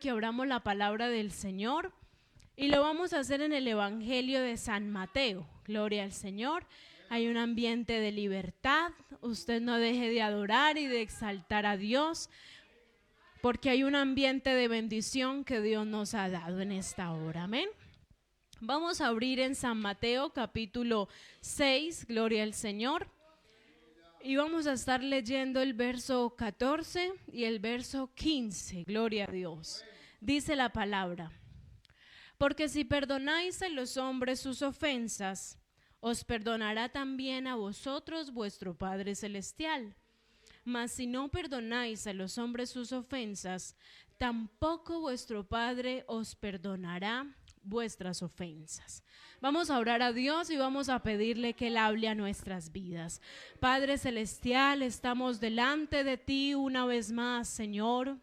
Que abramos la palabra del Señor y lo vamos a hacer en el Evangelio de San Mateo. Gloria al Señor. Hay un ambiente de libertad. Usted no deje de adorar y de exaltar a Dios, porque hay un ambiente de bendición que Dios nos ha dado en esta hora. Amén. Vamos a abrir en San Mateo capítulo 6. Gloria al Señor. Y vamos a estar leyendo el verso 14 y el verso 15, gloria a Dios. Dice la palabra: porque si perdonáis a los hombres sus ofensas, os perdonará también a vosotros vuestro Padre Celestial. Mas si no perdonáis a los hombres sus ofensas, tampoco vuestro Padre os perdonará vuestras ofensas. Vamos a orar a Dios y vamos a pedirle que Él hable a nuestras vidas. Padre Celestial, estamos delante de ti una vez más, Señor,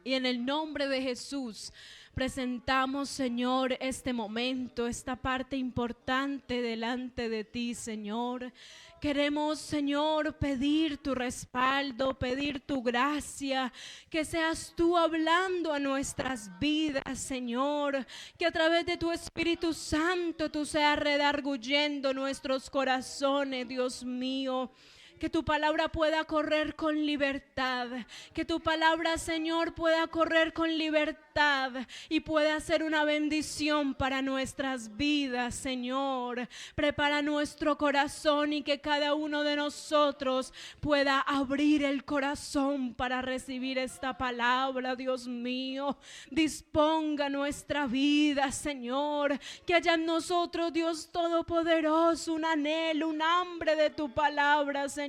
y en el nombre de Jesús presentamos, Señor, este momento, esta parte importante delante de ti, Señor. Queremos, Señor, pedir tu respaldo, pedir tu gracia, que seas tú hablando a nuestras vidas, Señor, que a través de tu Espíritu Santo tú seas redarguyendo nuestros corazones, Dios mío. Que tu palabra pueda correr con libertad, que tu palabra, Señor, pueda correr con libertad y pueda ser una bendición para nuestras vidas, Señor. Prepara nuestro corazón y que cada uno de nosotros pueda abrir el corazón para recibir esta palabra, Dios mío. Disponga nuestra vida, Señor, que haya en nosotros, Dios Todopoderoso, un anhelo, un hambre de tu palabra, Señor.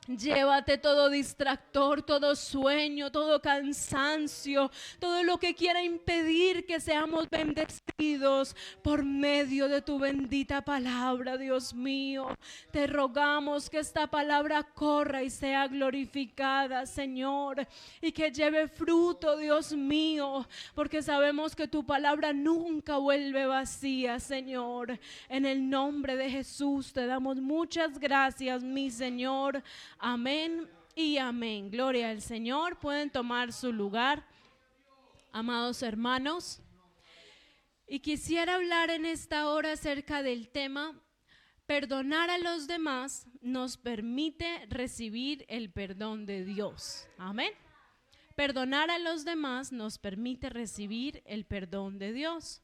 Llévate todo distractor, todo sueño, todo cansancio, todo lo que quiera impedir que seamos bendecidos por medio de tu bendita palabra, Dios mío. Te rogamos que esta palabra corra y sea glorificada, Señor, y que lleve fruto, Dios mío, porque sabemos que tu palabra nunca vuelve vacía, Señor. En el nombre de Jesús te damos muchas gracias, mi Señor. Amén y amén. Gloria al Señor. Pueden tomar su lugar, amados hermanos. Y quisiera hablar en esta hora acerca del tema: perdonar a los demás nos permite recibir el perdón de Dios. Amén. Perdonar a los demás nos permite recibir el perdón de Dios.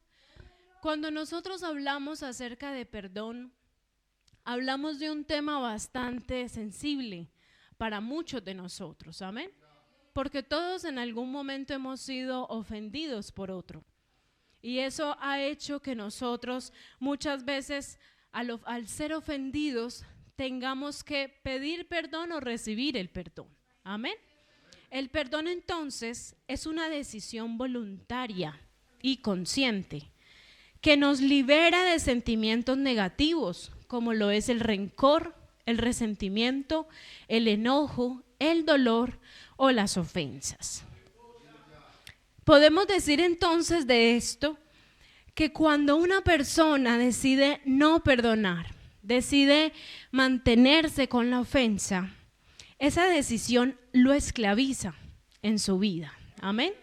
Cuando nosotros hablamos acerca de perdón, hablamos de un tema bastante sensible para muchos de nosotros, amén, porque todos en algún momento hemos sido ofendidos por otro, y eso ha hecho que nosotros muchas veces al ser ofendidos tengamos que pedir perdón o recibir el perdón, amén. El perdón entonces es una decisión voluntaria y consciente que nos libera de sentimientos negativos, como lo es el rencor, el resentimiento, el enojo, el dolor o las ofensas. Podemos decir entonces de esto que cuando una persona decide no perdonar, decide mantenerse con la ofensa, esa decisión lo esclaviza en su vida. Amén.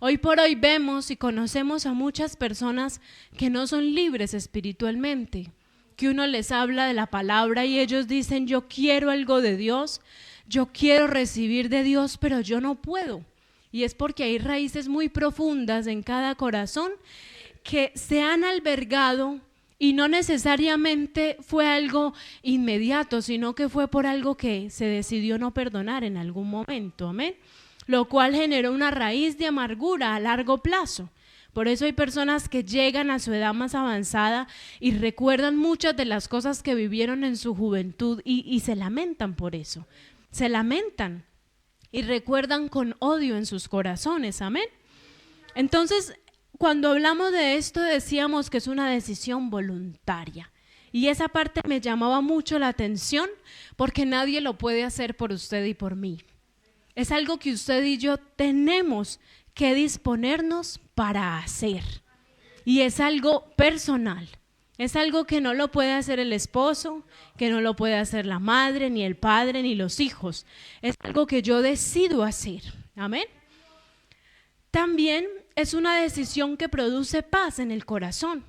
Hoy por hoy vemos y conocemos a muchas personas que no son libres espiritualmente, que uno les habla de la palabra y ellos dicen: yo quiero algo de Dios, yo quiero recibir de Dios, pero yo no puedo. Y es porque hay raíces muy profundas en cada corazón que se han albergado, y no necesariamente fue algo inmediato, sino que fue por algo que se decidió no perdonar en algún momento, amén, lo cual generó una raíz de amargura a largo plazo. Por eso hay personas que llegan a su edad más avanzada y recuerdan muchas de las cosas que vivieron en su juventud y se lamentan por eso, se lamentan y recuerdan con odio en sus corazones, amén. Entonces, cuando hablamos de esto decíamos que es una decisión voluntaria, y esa parte me llamaba mucho la atención porque nadie lo puede hacer por usted y por mí. Es algo que usted y yo tenemos que disponernos para hacer, y es algo personal, es algo que no lo puede hacer el esposo, que no lo puede hacer la madre, ni el padre, ni los hijos. Es algo que yo decido hacer, amén. También es una decisión que produce paz en el corazón.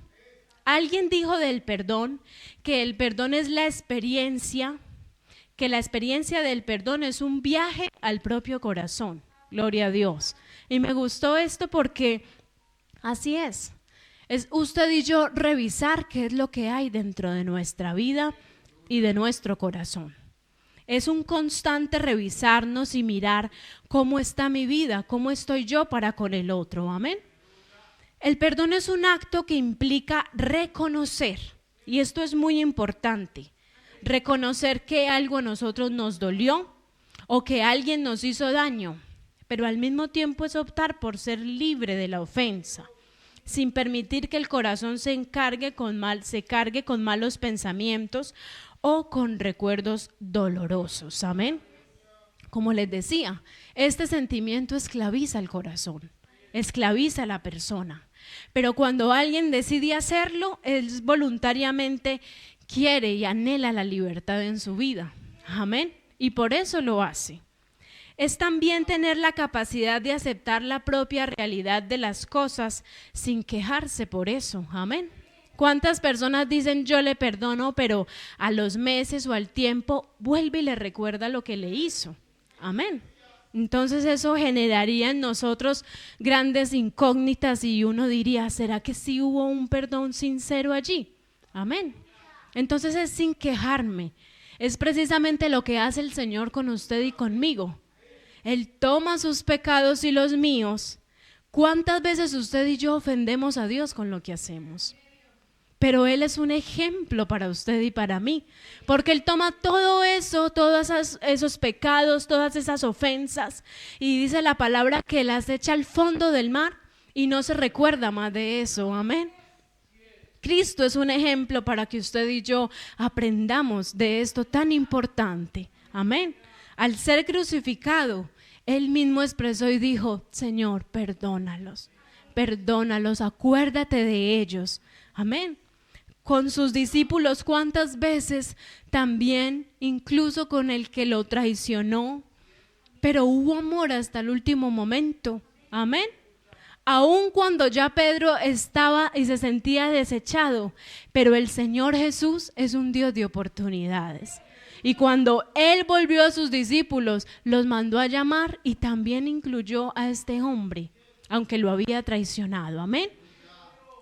Alguien dijo del perdón que el perdón es la experiencia, que la experiencia del perdón es un viaje al propio corazón. Gloria a Dios. Y me gustó esto porque así es. Es usted y yo revisar qué es lo que hay dentro de nuestra vida y de nuestro corazón. Es un constante revisarnos y mirar cómo está mi vida, cómo estoy yo para con el otro. Amén. El perdón es un acto que implica reconocer, y esto es muy importante, reconocer que algo a nosotros nos dolió o que alguien nos hizo daño, pero al mismo tiempo es optar por ser libre de la ofensa, sin permitir que el corazón se cargue con malos pensamientos o con recuerdos dolorosos. Amén. Como les decía, este sentimiento esclaviza el corazón, esclaviza a la persona. Pero cuando alguien decide hacerlo, él voluntariamente quiere y anhela la libertad en su vida. Amén. Y por eso lo hace. Es también tener la capacidad de aceptar la propia realidad de las cosas sin quejarse por eso. Amén. ¿Cuántas personas dicen yo le perdono, pero a los meses o al tiempo vuelve y le recuerda lo que le hizo? Amén. Entonces eso generaría en nosotros grandes incógnitas y uno diría, ¿será que sí hubo un perdón sincero allí? Amén. Entonces es sin quejarme. Es precisamente lo que hace el Señor con usted y conmigo. Él toma sus pecados y los míos. ¿Cuántas veces usted y yo ofendemos a Dios con lo que hacemos? Pero Él es un ejemplo para usted y para mí, porque Él toma todo eso, todos esos pecados, todas esas ofensas, y dice la palabra que las echa al fondo del mar y no se recuerda más de eso. Amén. Cristo es un ejemplo para que usted y yo aprendamos de esto tan importante. Amén. Al ser crucificado, Él mismo expresó y dijo, Señor, perdónalos, acuérdate de ellos. Amén. Con sus discípulos, ¿cuántas veces también, incluso con el que lo traicionó, pero hubo amor hasta el último momento? Amén. Aun cuando ya Pedro estaba y se sentía desechado, pero el Señor Jesús es un Dios de oportunidades. Y cuando Él volvió a sus discípulos, los mandó a llamar y también incluyó a este hombre, aunque lo había traicionado. Amén.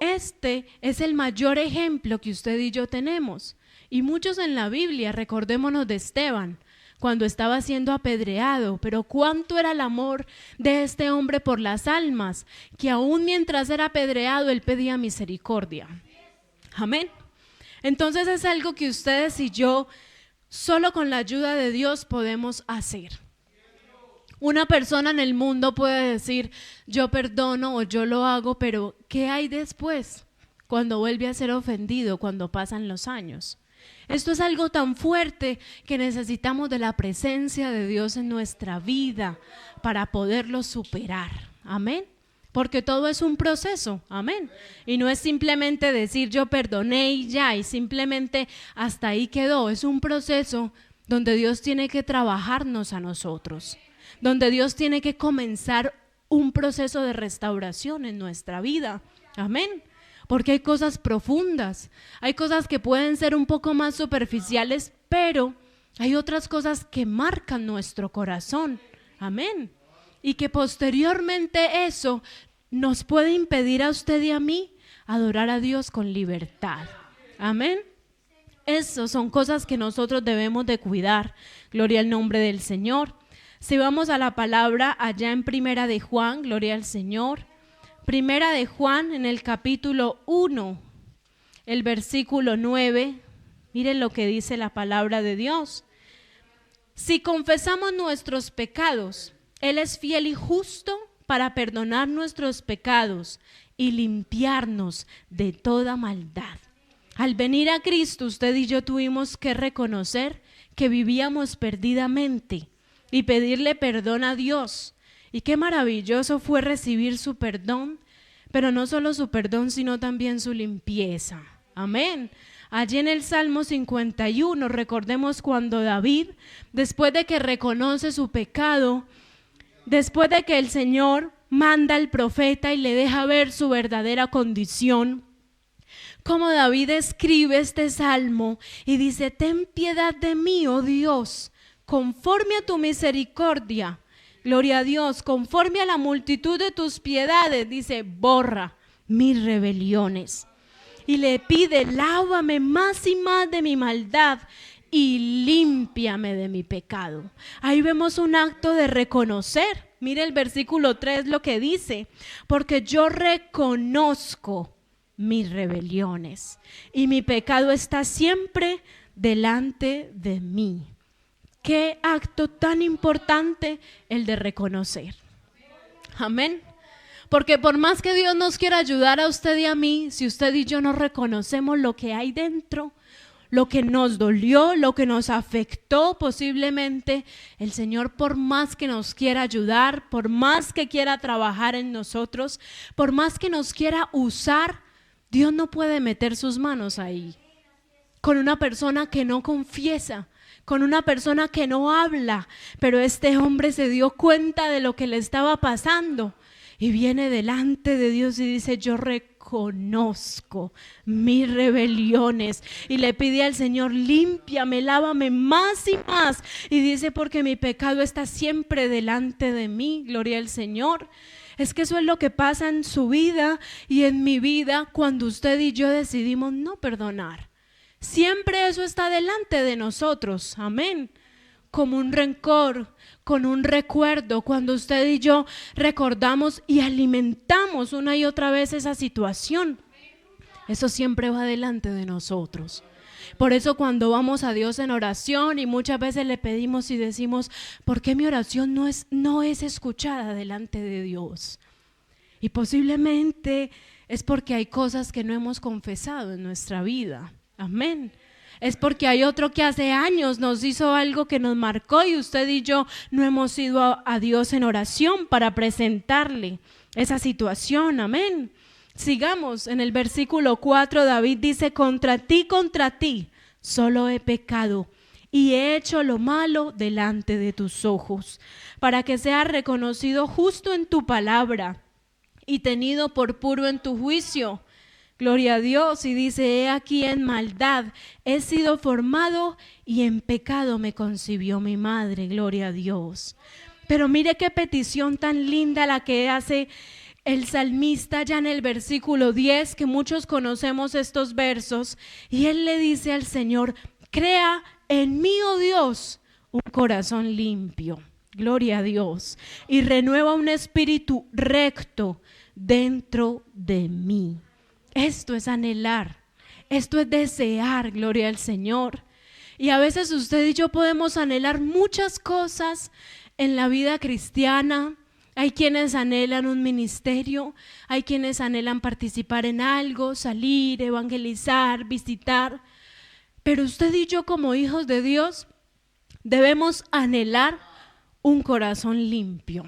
Este es el mayor ejemplo que usted y yo tenemos. Y muchos en la Biblia, recordémonos de Esteban, cuando estaba siendo apedreado, pero cuánto era el amor de este hombre por las almas, que aún mientras era apedreado, él pedía misericordia. Amén. Entonces es algo que ustedes y yo, solo con la ayuda de Dios podemos hacer. Una persona en el mundo puede decir, yo perdono o yo lo hago, pero ¿qué hay después? Cuando vuelve a ser ofendido, cuando pasan los años. Esto es algo tan fuerte que necesitamos de la presencia de Dios en nuestra vida para poderlo superar. Amén. Porque todo es un proceso. Amén. Y no es simplemente decir yo perdoné y ya, y simplemente hasta ahí quedó. Es un proceso donde Dios tiene que trabajarnos a nosotros, donde Dios tiene que comenzar un proceso de restauración en nuestra vida. Amén. Porque hay cosas profundas, hay cosas que pueden ser un poco más superficiales, pero hay otras cosas que marcan nuestro corazón. Amén. Y que posteriormente eso nos puede impedir a usted y a mí adorar a Dios con libertad. Amén. Esas son cosas que nosotros debemos de cuidar. Gloria al nombre del Señor. Si vamos a la palabra allá en Primera de Juan, gloria al Señor. Primera de Juan en el capítulo 1, el versículo 9, miren lo que dice la palabra de Dios. Si confesamos nuestros pecados, Él es fiel y justo para perdonar nuestros pecados y limpiarnos de toda maldad. Al venir a Cristo, usted y yo tuvimos que reconocer que vivíamos perdidamente y pedirle perdón a Dios. Y qué maravilloso fue recibir su perdón, pero no solo su perdón, sino también su limpieza. Amén. Allí en el Salmo 51, recordemos cuando David, después de que reconoce su pecado, después de que el Señor manda al profeta y le deja ver su verdadera condición. Como David escribe este salmo y dice: ten piedad de mí, oh Dios, conforme a tu misericordia. Gloria a Dios, conforme a la multitud de tus piedades, dice, borra mis rebeliones. Y le pide: lávame más y más de mi maldad y límpiame de mi pecado. Ahí vemos un acto de reconocer. Mire el versículo 3 lo que dice: porque yo reconozco mis rebeliones y mi pecado está siempre delante de mí. Qué acto tan importante el de reconocer. Amén. Porque por más que Dios nos quiera ayudar a usted y a mí, si usted y yo no reconocemos lo que hay dentro, lo que nos dolió, lo que nos afectó posiblemente, el Señor, por más que nos quiera ayudar, por más que quiera trabajar en nosotros, por más que nos quiera usar, Dios no puede meter sus manos ahí. Con una persona que no confiesa, con una persona que no habla, pero este hombre se dio cuenta de lo que le estaba pasando y viene delante de Dios y dice: yo reconozco mis rebeliones, y le pide al Señor: límpiame, lávame más y más, y dice: porque mi pecado está siempre delante de mí. Gloria al Señor. Es que eso es lo que pasa en su vida y en mi vida cuando usted y yo decidimos no perdonar. Siempre eso está delante de nosotros, amén. Como un rencor, con un recuerdo, cuando usted y yo recordamos y alimentamos una y otra vez esa situación, eso siempre va delante de nosotros. Por eso cuando vamos a Dios en oración y muchas veces le pedimos y decimos: ¿por qué mi oración no es escuchada delante de Dios? Y posiblemente es porque hay cosas que no hemos confesado en nuestra vida. Amén. Es porque hay otro que hace años nos hizo algo que nos marcó y usted y yo no hemos ido a Dios en oración para presentarle esa situación. Amén. Sigamos en el versículo 4. David dice: contra ti solo he pecado y he hecho lo malo delante de tus ojos, para que sea reconocido justo en tu palabra y tenido por puro en tu juicio. Gloria a Dios. Y dice: he aquí en maldad he sido formado y en pecado me concibió mi madre. Gloria a Dios. Pero mire qué petición tan linda la que hace el salmista ya en el versículo 10, que muchos conocemos estos versos, y él le dice al Señor: crea en mí, oh Dios, un corazón limpio. Gloria a Dios. Y renueva un espíritu recto dentro de mí. Esto es anhelar, esto es desear, gloria al Señor. Y a veces usted y yo podemos anhelar muchas cosas en la vida cristiana. Hay quienes anhelan un ministerio, hay quienes anhelan participar en algo, salir, evangelizar, visitar. Pero usted y yo, como hijos de Dios, debemos anhelar un corazón limpio.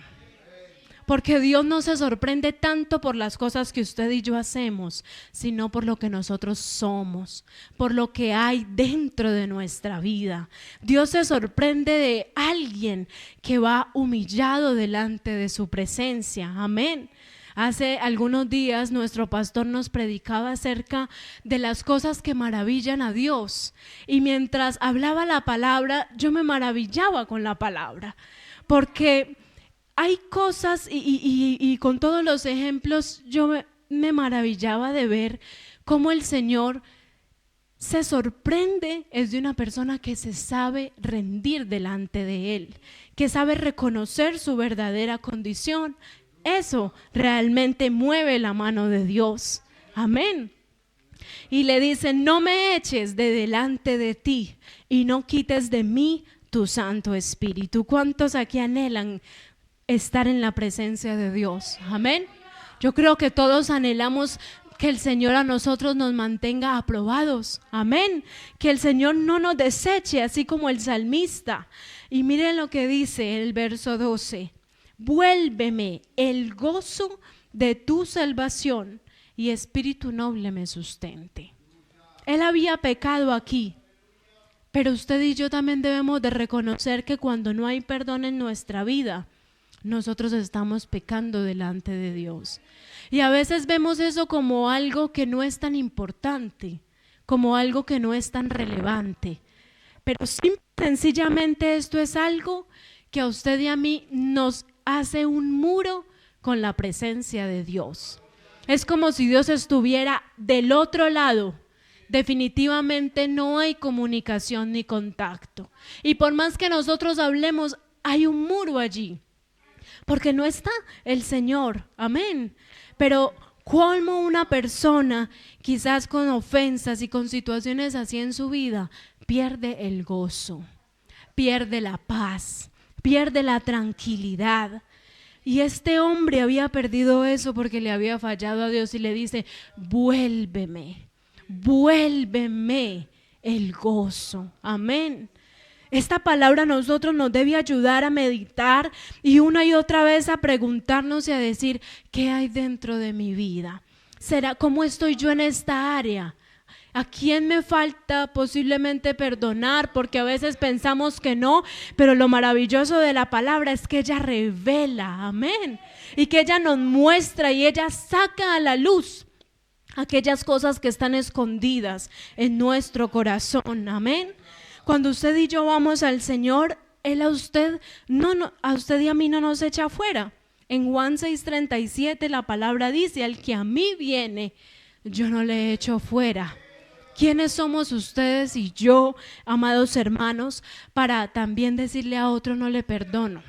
Porque Dios no se sorprende tanto por las cosas que usted y yo hacemos, sino por lo que nosotros somos, por lo que hay dentro de nuestra vida. Dios se sorprende de alguien que va humillado delante de su presencia. Amén. Hace algunos días nuestro pastor nos predicaba acerca de las cosas que maravillan a Dios. Y mientras hablaba la palabra, yo me maravillaba con la palabra. Porque hay cosas y con todos los ejemplos yo me maravillaba de ver cómo el Señor se sorprende es de una persona que se sabe rendir delante de Él, que sabe reconocer su verdadera condición. Eso realmente mueve la mano de Dios. Amén. Y le dice: no me eches de delante de ti y no quites de mí tu Santo Espíritu. ¿Cuántos aquí anhelan estar en la presencia de Dios? Amén. Yo creo que todos anhelamos que el Señor a nosotros nos mantenga aprobados. Amén. Que el Señor no nos deseche, así como el salmista. Y miren lo que dice el verso 12: vuélveme el gozo de tu salvación y espíritu noble me sustente. Él había pecado aquí, pero usted y yo también debemos de reconocer que cuando no hay perdón en nuestra vida, nosotros estamos pecando delante de Dios. Y a veces vemos eso como algo que no es tan importante, como algo que no es tan relevante. Pero sencillamente esto es algo que a usted y a mí nos hace un muro con la presencia de Dios. Es como si Dios estuviera del otro lado. Definitivamente no hay comunicación ni contacto. Y por más que nosotros hablemos, hay un muro allí. Porque no está el Señor. Amén. Pero ¿cómo una persona, quizás con ofensas y con situaciones así en su vida, pierde el gozo, pierde la paz, pierde la tranquilidad? Y este hombre había perdido eso porque le había fallado a Dios y le dice: vuélveme el gozo. Amén. Esta palabra a nosotros nos debe ayudar a meditar y una y otra vez a preguntarnos y a decir: ¿qué hay dentro de mi vida? ¿Cómo estoy yo en esta área? ¿A quién me falta posiblemente perdonar? Porque a veces pensamos que no, pero lo maravilloso de la palabra es que ella revela, amén, y que ella nos muestra y ella saca a la luz aquellas cosas que están escondidas en nuestro corazón, amén. Cuando usted y yo vamos al Señor, Él a usted y a mí no nos echa afuera. En Juan 6:37 la palabra dice: al que a mí viene, yo no le echo fuera. ¿Quiénes somos ustedes y yo, amados hermanos, para también decirle a otro no le perdono?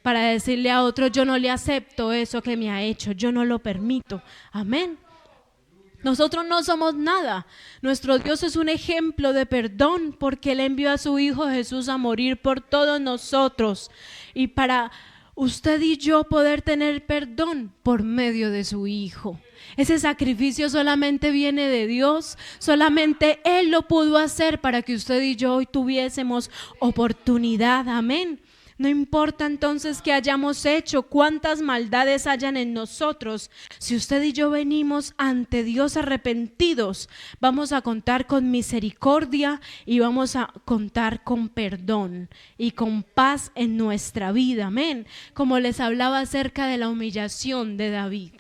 Para decirle a otro yo no le acepto eso que me ha hecho, yo no lo permito. Amén. Nosotros no somos nada. Nuestro Dios es un ejemplo de perdón porque Él envió a su Hijo Jesús a morir por todos nosotros. Y para usted y yo poder tener perdón por medio de su Hijo. Ese sacrificio solamente viene de Dios, solamente Él lo pudo hacer para que usted y yo hoy tuviésemos oportunidad, amén. No importa entonces qué hayamos hecho, cuántas maldades hayan en nosotros, si usted y yo venimos ante Dios arrepentidos, vamos a contar con misericordia y vamos a contar con perdón y con paz en nuestra vida, amén. Como les hablaba acerca de la humillación de David.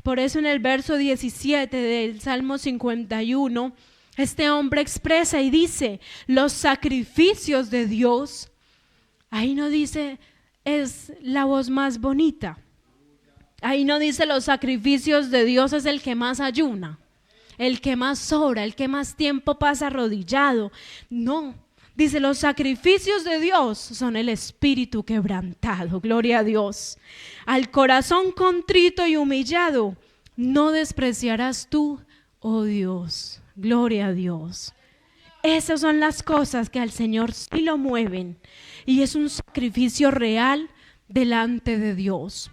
Por eso en el verso 17 del Salmo 51, este hombre expresa y dice: los sacrificios de Dios. Ahí no dice es la voz más bonita. Ahí no dice los sacrificios de Dios es el que más ayuna, el que más ora, el que más tiempo pasa arrodillado. No, dice los sacrificios de Dios son el espíritu quebrantado. Gloria a Dios. Al corazón contrito y humillado no despreciarás tú, oh Dios. Gloria a Dios. Esas son las cosas que al Señor sí lo mueven y es un sacrificio real delante de Dios.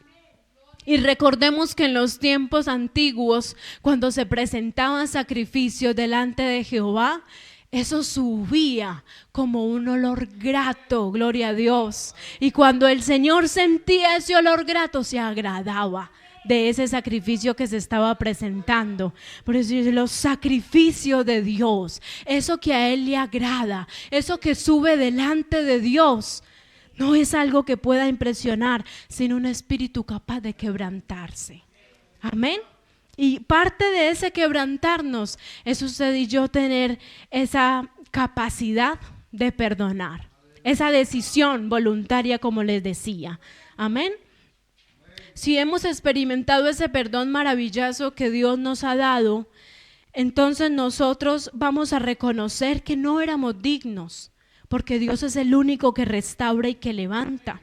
Y recordemos que en los tiempos antiguos, cuando se presentaban sacrificios delante de Jehová, eso subía como un olor grato, gloria a Dios. Y cuando el Señor sentía ese olor grato, se agradaba de ese sacrificio que se estaba presentando. Por eso dice los sacrificios de Dios, eso que a Él le agrada, eso que sube delante de Dios, no es algo que pueda impresionar, sino un espíritu capaz de quebrantarse. Amén. Y parte de ese quebrantarnos es usted y yo tener esa capacidad de perdonar, esa decisión voluntaria, como les decía. Amén. Si hemos experimentado ese perdón maravilloso que Dios nos ha dado, entonces nosotros vamos a reconocer que no éramos dignos, porque Dios es el único que restaura y que levanta.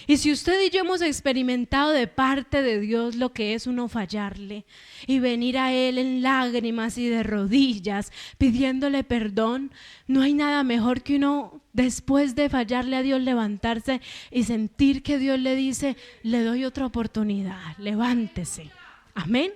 Y si usted y yo hemos experimentado de parte de Dios lo que es uno fallarle y venir a Él en lágrimas y de rodillas pidiéndole perdón, no hay nada mejor que uno después de fallarle a Dios levantarse y sentir que Dios le dice: le doy otra oportunidad, levántese. Amén.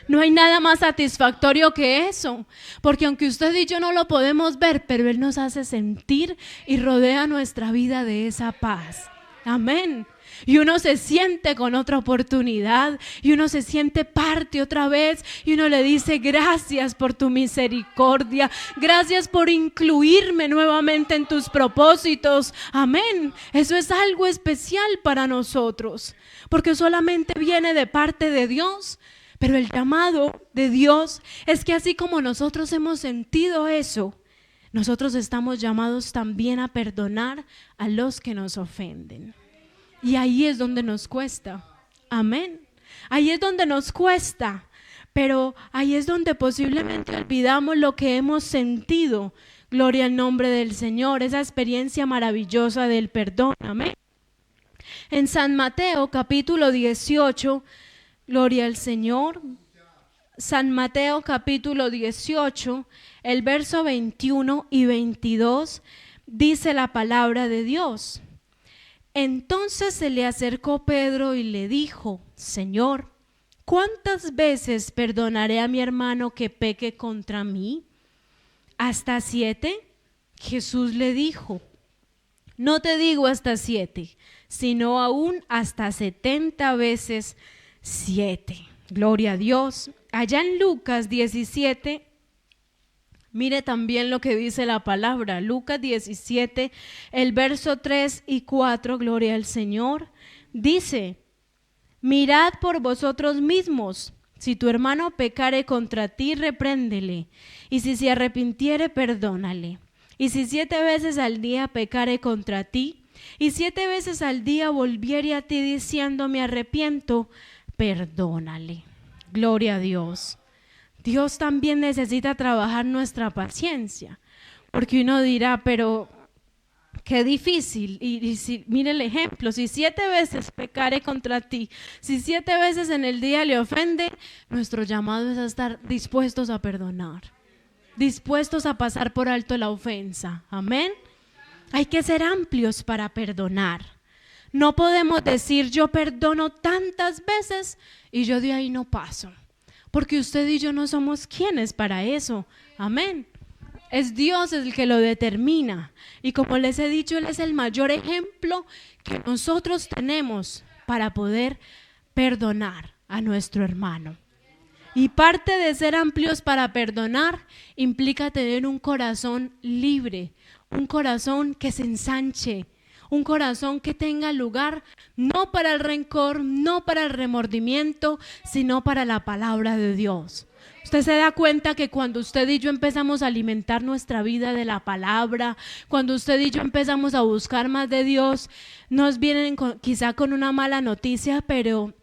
No hay nada más satisfactorio que eso, porque aunque usted y yo no lo podemos ver, pero Él nos hace sentir y rodea nuestra vida de esa paz. Amén. y uno se siente con otra oportunidad y uno se siente parte otra vez y uno le dice gracias por tu misericordia, gracias por incluirme nuevamente en tus propósitos. Amén. Eso es algo especial para nosotros porque solamente viene de parte de Dios. Pero el llamado de Dios es que así como nosotros hemos sentido eso, nosotros estamos llamados también a perdonar a los que nos ofenden. Y ahí es donde nos cuesta. Amén. Ahí es donde nos cuesta. Pero ahí es donde posiblemente olvidamos lo que hemos sentido. Gloria al nombre del Señor. Esa experiencia maravillosa del perdón. Amén. En San Mateo capítulo 18, gloria al Señor. San Mateo capítulo 18, el verso 21 y 22, dice la palabra de Dios. Entonces se le acercó Pedro y le dijo: Señor, ¿cuántas veces perdonaré a mi hermano que peque contra mí? ¿Hasta 7? Jesús le dijo: no te digo hasta 7, sino aún hasta 70 veces 7. Gloria a Dios. Allá en Lucas 17, mire también lo que dice la palabra. Lucas 17, el verso 3 y 4, gloria al Señor. Dice: mirad por vosotros mismos, si tu hermano pecare contra ti, repréndele, y si se arrepintiere, perdónale. Y si 7 veces al día pecare contra ti, y 7 veces al día volviere a ti diciendo me arrepiento, perdónale. Gloria a Dios. Dios también necesita trabajar nuestra paciencia, porque uno dirá, pero qué difícil. Y si, mire el ejemplo, si 7 veces pecare contra ti, si 7 veces en el día le ofende, nuestro llamado es a estar dispuestos a perdonar, dispuestos a pasar por alto la ofensa. Amén. Hay que ser amplios para perdonar. No podemos decir yo perdono tantas veces y yo de ahí no paso, porque usted y yo no somos quienes para eso. Amén. Es Dios el que lo determina, y como les he dicho, Él es el mayor ejemplo que nosotros tenemos para poder perdonar a nuestro hermano. Y parte de ser amplios para perdonar implica tener un corazón libre, un corazón que se ensanche, un corazón que tenga lugar no para el rencor, no para el remordimiento, sino para la palabra de Dios. Usted se da cuenta que cuando usted y yo empezamos a alimentar nuestra vida de la palabra, cuando usted y yo empezamos a buscar más de Dios, nos vienen quizá con una mala noticia, pero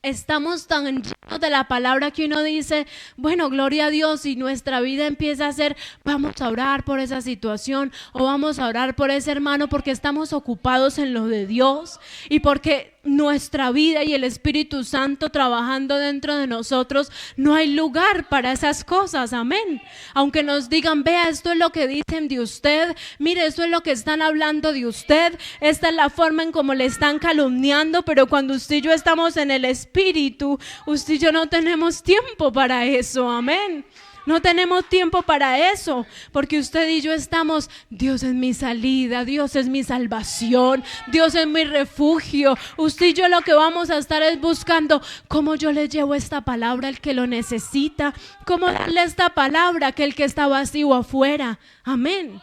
estamos tan llenos de la palabra que uno dice, bueno, gloria a Dios, y nuestra vida empieza a ser, vamos a orar por esa situación o vamos a orar por ese hermano, porque estamos ocupados en lo de Dios y porque nuestra vida y el Espíritu Santo trabajando dentro de nosotros, no hay lugar para esas cosas. Amén. Aunque nos digan, vea, esto es lo que dicen de usted, mire, esto es lo que están hablando de usted, esta es la forma en cómo le están calumniando, pero cuando usted y yo estamos en el Espíritu, usted y yo no tenemos tiempo para eso. Amén. No tenemos tiempo para eso, porque usted y yo estamos, Dios es mi salida, Dios es mi salvación, Dios es mi refugio. Usted y yo lo que vamos a estar es buscando cómo yo le llevo esta palabra al que lo necesita, cómo darle esta palabra a aquel que está vacío afuera. Amén.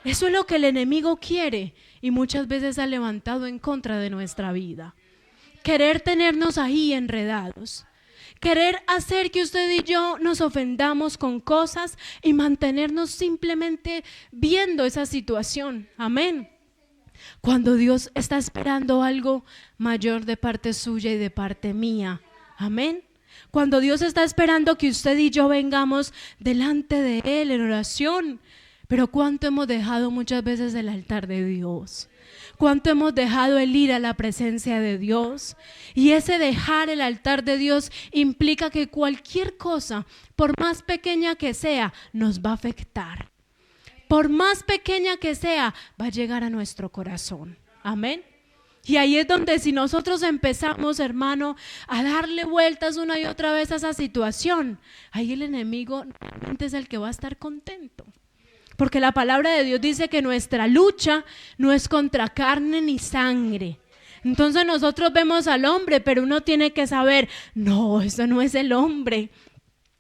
Eso es lo que el enemigo quiere y muchas veces ha levantado en contra de nuestra vida. Querer tenernos ahí enredados. Querer hacer que usted y yo nos ofendamos con cosas y mantenernos simplemente viendo esa situación. Amén. Cuando Dios está esperando algo mayor de parte suya y de parte mía. Amén. Cuando Dios está esperando que usted y yo vengamos delante de Él en oración. Pero ¿cuánto hemos dejado muchas veces el altar de Dios? ¿Cuánto hemos dejado el ir a la presencia de Dios? Y ese dejar el altar de Dios implica que cualquier cosa, por más pequeña que sea, nos va a afectar. Por más pequeña que sea, va a llegar a nuestro corazón. Amén. Y ahí es donde si nosotros empezamos, hermano, a darle vueltas una y otra vez a esa situación, ahí el enemigo realmente es el que va a estar contento. Porque la palabra de Dios dice que nuestra lucha no es contra carne ni sangre, Entonces nosotros vemos al hombre, pero uno tiene que saber, no, eso no es el hombre,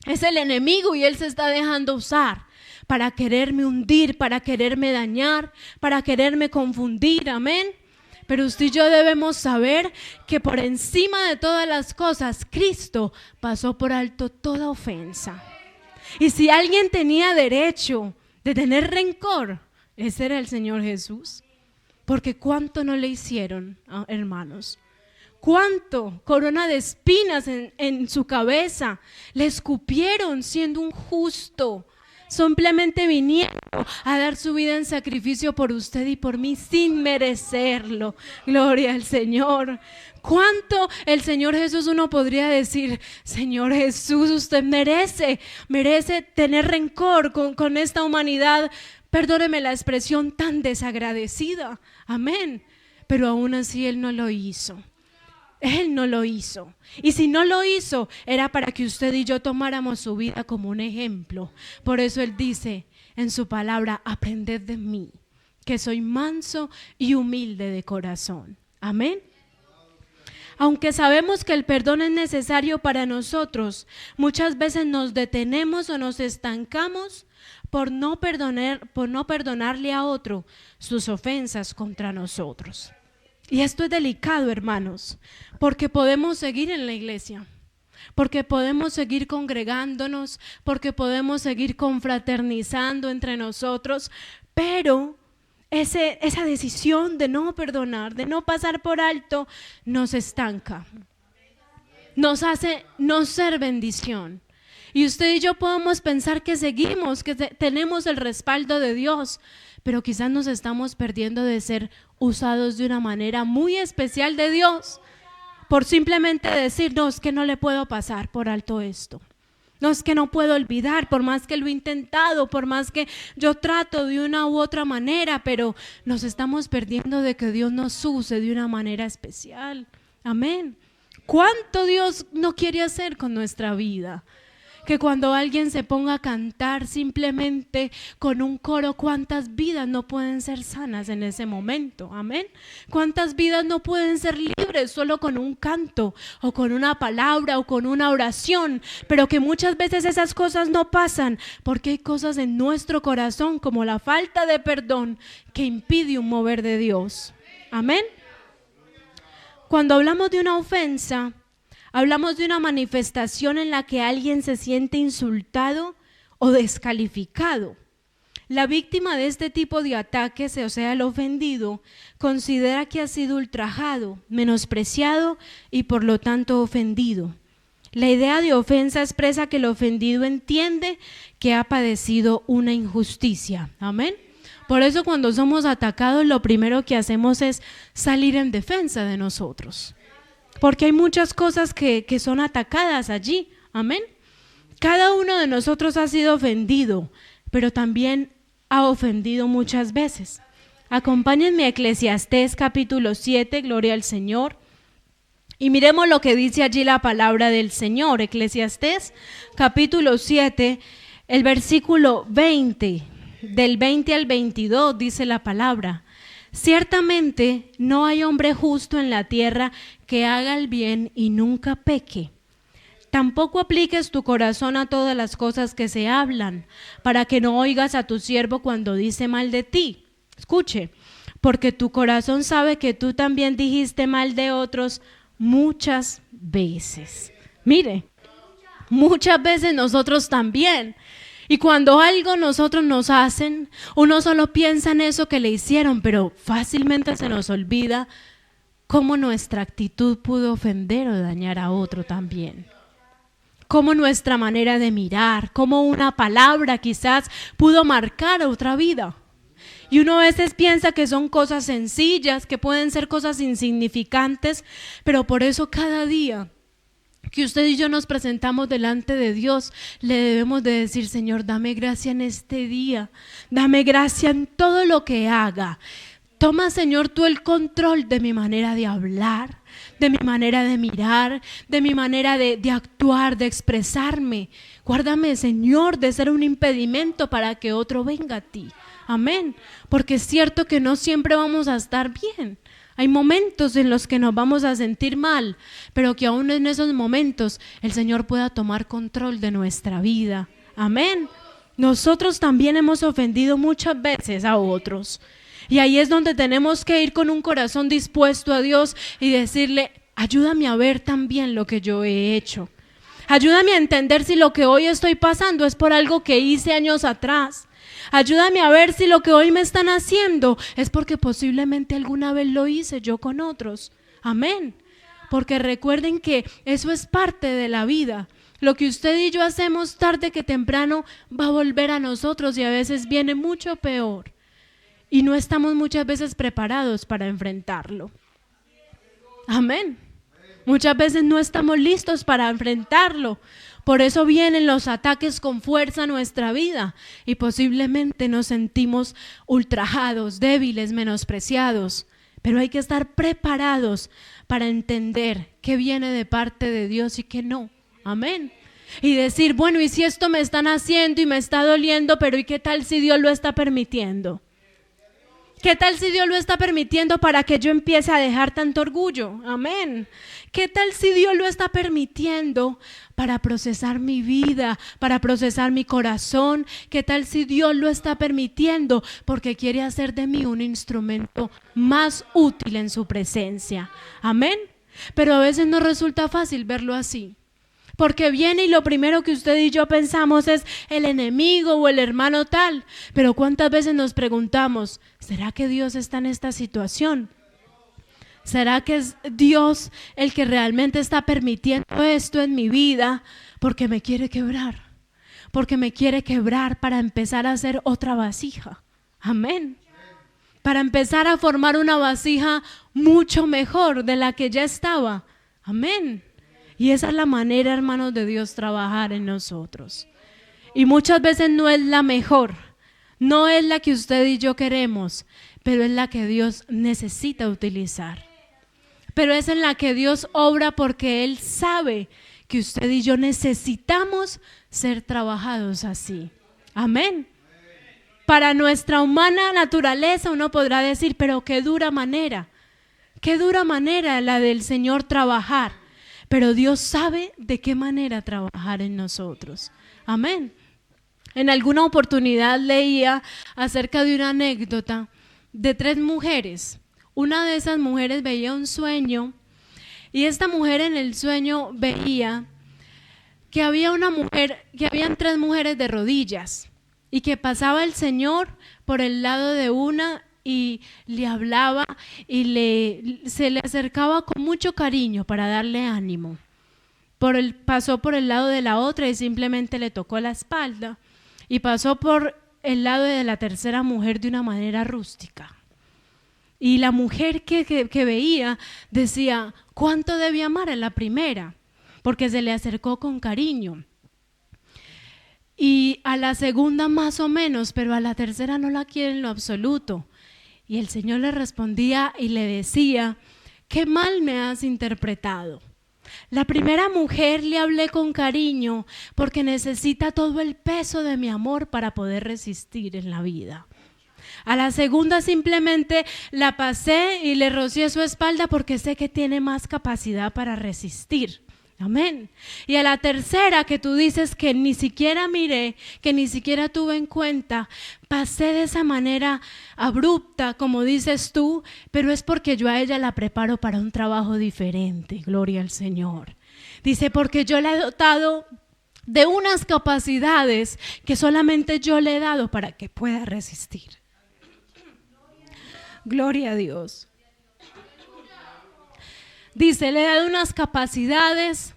es el enemigo y él se está dejando usar para quererme hundir, para quererme dañar, para quererme confundir, amén. Pero usted y yo debemos saber que por encima de todas las cosas, Cristo pasó por alto toda ofensa. Y si alguien tenía derecho de tener rencor, ese era el Señor Jesús. Porque cuánto no le hicieron, hermanos. Cuánto corona de espinas en su cabeza. Le escupieron siendo un justo. Simplemente vinieron a dar su vida en sacrificio por usted y por mí sin merecerlo. Gloria al Señor. ¿Cuánto el Señor Jesús uno podría decir, Señor Jesús, usted merece tener rencor con esta humanidad? Perdóneme la expresión tan desagradecida. Amén. Pero aún así Él no lo hizo. Él no lo hizo. Y si no lo hizo, era para que usted y yo tomáramos su vida como un ejemplo. Por eso Él dice en su palabra, aprended de mí, que soy manso y humilde de corazón. Amén. Aunque sabemos que el perdón es necesario para nosotros, muchas veces nos detenemos o nos estancamos por no perdonarle a otro sus ofensas contra nosotros. Y esto es delicado, hermanos, porque podemos seguir en la iglesia, porque podemos seguir congregándonos, porque podemos seguir confraternizando entre nosotros, pero esa decisión de no perdonar, de no pasar por alto, nos estanca, nos hace no ser bendición. Y usted y yo podemos pensar que seguimos, que tenemos el respaldo de Dios, pero quizás nos estamos perdiendo de ser usados de una manera muy especial de Dios, por simplemente decir, no, es que no le puedo pasar por alto esto. No, es que no puedo olvidar, por más que lo he intentado, por más que yo trato de una u otra manera, pero nos estamos perdiendo de que Dios nos use de una manera especial. Amén. ¿Cuánto Dios no quiere hacer con nuestra vida? Que cuando alguien se ponga a cantar simplemente con un coro, ¿cuántas vidas no pueden ser sanas en ese momento? Amén. ¿Cuántas vidas no pueden ser libres solo con un canto o con una palabra o con una oración? Pero que muchas veces esas cosas no pasan porque hay cosas en nuestro corazón como la falta de perdón que impide un mover de Dios. Amén. Cuando hablamos de una ofensa, hablamos de una manifestación en la que alguien se siente insultado o descalificado. La víctima de este tipo de ataques, o sea, el ofendido, considera que ha sido ultrajado, menospreciado y por lo tanto ofendido. La idea de ofensa expresa que el ofendido entiende que ha padecido una injusticia. Amén. Por eso cuando somos atacados, lo primero que hacemos es salir en defensa de nosotros. Porque hay muchas cosas que son atacadas allí, amén. Cada uno de nosotros ha sido ofendido, pero también ha ofendido muchas veces. Acompáñenme a Eclesiastés capítulo 7, gloria al Señor. Y miremos lo que dice allí la palabra del Señor. Eclesiastés capítulo 7, el versículo 20, del 20 al 22 dice la palabra. Ciertamente no hay hombre justo en la tierra que haga el bien y nunca peque. Tampoco apliques tu corazón a todas las cosas que se hablan, para que no oigas a tu siervo cuando dice mal de ti. Escuche, porque tu corazón sabe que tú también dijiste mal de otros muchas veces. Mire, muchas veces nosotros también. Y cuando algo nosotros nos hacen, uno solo piensa en eso que le hicieron, pero fácilmente se nos olvida cómo nuestra actitud pudo ofender o dañar a otro también. Cómo nuestra manera de mirar, cómo una palabra quizás pudo marcar a otra vida. Y uno a veces piensa que son cosas sencillas, que pueden ser cosas insignificantes, pero por eso cada día que usted y yo nos presentamos delante de Dios, le debemos de decir, Señor, dame gracia en este día, dame gracia en todo lo que haga. Toma, Señor, tú el control de mi manera de hablar, de mi manera de mirar, de mi manera de actuar, de expresarme. Guárdame, Señor, de ser un impedimento para que otro venga a ti. Amén. Porque es cierto que no siempre vamos a estar bien. Hay momentos en los que nos vamos a sentir mal, pero que aún en esos momentos el Señor pueda tomar control de nuestra vida. Amén. Nosotros también hemos ofendido muchas veces a otros. Y ahí es donde tenemos que ir con un corazón dispuesto a Dios y decirle, ayúdame a ver también lo que yo he hecho. Ayúdame a entender si lo que hoy estoy pasando es por algo que hice años atrás. Ayúdame a ver si lo que hoy me están haciendo es porque posiblemente alguna vez lo hice yo con otros. Amén. Porque recuerden que eso es parte de la vida. Lo que usted y yo hacemos tarde que temprano va a volver a nosotros y a veces viene mucho peor. Y no estamos muchas veces preparados para enfrentarlo. Amén. Muchas veces no estamos listos para enfrentarlo. Por eso vienen los ataques con fuerza a nuestra vida y posiblemente nos sentimos ultrajados, débiles, menospreciados. Pero hay que estar preparados para entender qué viene de parte de Dios y qué no. Amén. Y decir, bueno, ¿y si esto me están haciendo y me está doliendo, pero ¿y qué tal si Dios lo está permitiendo? ¿Qué tal si Dios lo está permitiendo para que yo empiece a dejar tanto orgullo? Amén. ¿Qué tal si Dios lo está permitiendo para procesar mi vida, para procesar mi corazón? ¿Qué tal si Dios lo está permitiendo porque quiere hacer de mí un instrumento más útil en su presencia? Amén. Pero a veces no resulta fácil verlo así. Porque viene y lo primero que usted y yo pensamos es el enemigo o el hermano tal. Pero ¿cuántas veces nos preguntamos, ¿será que Dios está en esta situación? ¿Será que es Dios el que realmente está permitiendo esto en mi vida porque me quiere quebrar? Porque me quiere quebrar para empezar a hacer otra vasija. Amén. Para empezar a formar una vasija mucho mejor de la que ya estaba. Amén. Y esa es la manera, hermanos, de Dios trabajar en nosotros. Y muchas veces no es la mejor, no es la que usted y yo queremos, pero es la que Dios necesita utilizar. Pero es en la que Dios obra porque Él sabe que usted y yo necesitamos ser trabajados así. Amén. Para nuestra humana naturaleza uno podrá decir, pero qué dura manera la del Señor trabajar. Pero Dios sabe de qué manera trabajar en nosotros. Amén. En alguna oportunidad leía acerca de una anécdota de 3 mujeres. Una de esas mujeres veía un sueño y esta mujer en el sueño veía que habían 3 mujeres de rodillas y que pasaba el Señor por el lado de una y le hablaba y se le acercaba con mucho cariño para darle ánimo. Pasó por el lado de la otra y simplemente le tocó la espalda y pasó por el lado de la tercera mujer de una manera rústica. Y la mujer que veía decía, ¿cuánto debe amar a la primera? Porque se le acercó con cariño. Y a la segunda más o menos, pero a la tercera no la quiere en lo absoluto. Y el Señor le respondía y le decía, qué mal me has interpretado. La primera mujer le hablé con cariño porque necesita todo el peso de mi amor para poder resistir en la vida. A la segunda simplemente la pasé y le rocié su espalda porque sé que tiene más capacidad para resistir. Amén. Y a la tercera que tú dices que ni siquiera miré, que ni siquiera tuve en cuenta, pasé de esa manera abrupta, como dices tú, pero es porque yo a ella la preparo para un trabajo diferente. Gloria al Señor. Dice, porque yo la he dotado de unas capacidades que solamente yo le he dado para que pueda resistir. Gloria a Dios. Dice, le he dado unas capacidades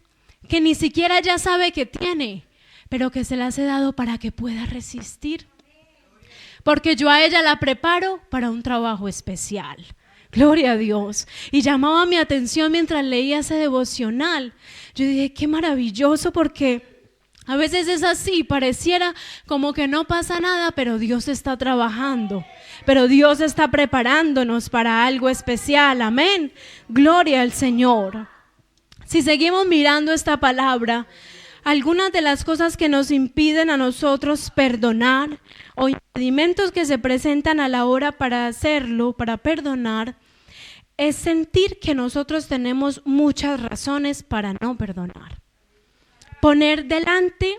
que ni siquiera ella sabe que tiene, pero que se las he dado para que pueda resistir. Porque yo a ella la preparo para un trabajo especial. Gloria a Dios. Y llamaba mi atención mientras leía ese devocional. Yo dije, qué maravilloso, porque a veces es así, pareciera como que no pasa nada, pero Dios está trabajando. Pero Dios está preparándonos para algo especial. Amén. Gloria al Señor. Si seguimos mirando esta palabra, algunas de las cosas que nos impiden a nosotros perdonar o impedimentos que se presentan a la hora para hacerlo, para perdonar, es sentir que nosotros tenemos muchas razones para no perdonar. Poner delante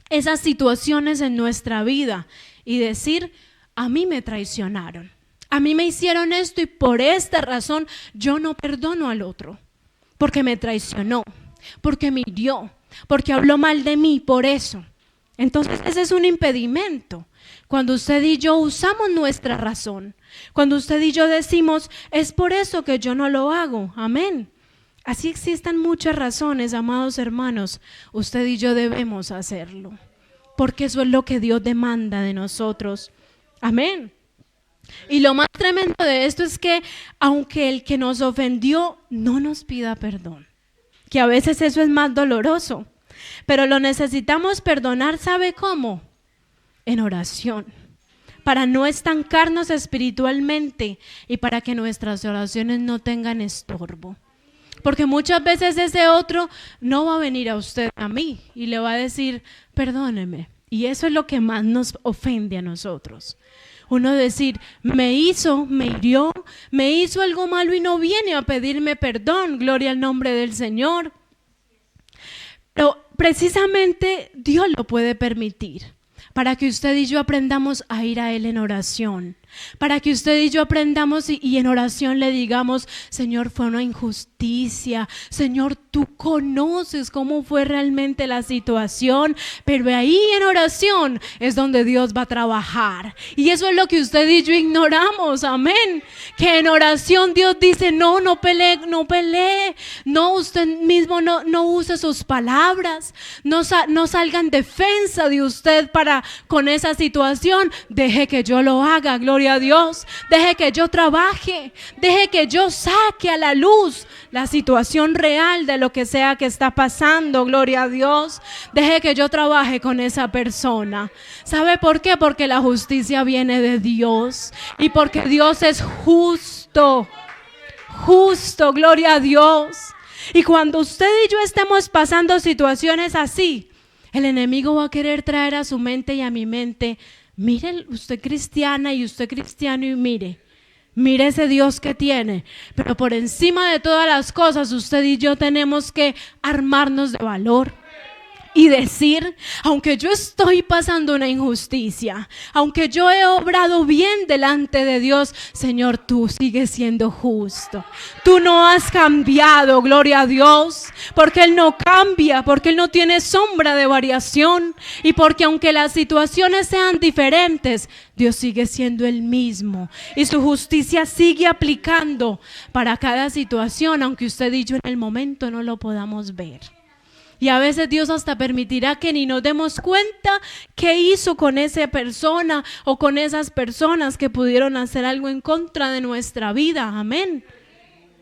esas situaciones en nuestra vida y decir, a mí me traicionaron, a mí me hicieron esto y por esta razón yo no perdono al otro, porque me traicionó, porque me hirió, porque habló mal de mí, por eso. Entonces ese es un impedimento. Cuando usted y yo usamos nuestra razón, cuando usted y yo decimos, es por eso que yo no lo hago, amén. Así existen muchas razones, amados hermanos, usted y yo debemos hacerlo, porque eso es lo que Dios demanda de nosotros, amén. Y lo más tremendo de esto es que aunque el que nos ofendió no nos pida perdón, que a veces eso es más doloroso, pero lo necesitamos perdonar, ¿sabe cómo? En oración, para no estancarnos espiritualmente y para que nuestras oraciones no tengan estorbo. Porque muchas veces ese otro no va a venir a usted, a mí, y le va a decir, perdóneme. Y eso es lo que más nos ofende a nosotros. Uno decir, me hirió, me hizo algo malo y no viene a pedirme perdón, gloria al nombre del Señor. Pero precisamente Dios lo puede permitir, para que usted y yo aprendamos a ir a Él en oración, para que usted y yo aprendamos y en oración le digamos, Señor, fue una injusticia, Señor, tú conoces cómo fue realmente la situación, pero ahí en oración es donde Dios va a trabajar, y eso es lo que usted y yo ignoramos, amén, que en oración Dios dice, no pelee, no, usted mismo no use sus palabras, no salga en defensa de usted con esa situación, deje que yo lo haga, gloria a Dios, deje que yo trabaje, deje que yo saque a la luz la situación real de lo que sea que está pasando, gloria a Dios, deje que yo trabaje con esa persona. ¿Sabe por qué? Porque la justicia viene de Dios y porque Dios es justo, gloria a Dios. Y cuando usted y yo estemos pasando situaciones así, el enemigo va a querer traer a su mente y a mi mente, mire usted cristiana y usted cristiano y mire ese Dios que tiene, pero por encima de todas las cosas usted y yo tenemos que armarnos de valor y decir, aunque yo estoy pasando una injusticia, aunque yo he obrado bien delante de Dios, Señor, tú sigues siendo justo, tú no has cambiado, gloria a Dios, porque Él no cambia, porque Él no tiene sombra de variación, y porque aunque las situaciones sean diferentes, Dios sigue siendo el mismo y su justicia sigue aplicando para cada situación, aunque usted y yo en el momento no lo podamos ver. Y a veces Dios hasta permitirá que ni nos demos cuenta qué hizo con esa persona o con esas personas que pudieron hacer algo en contra de nuestra vida. Amén.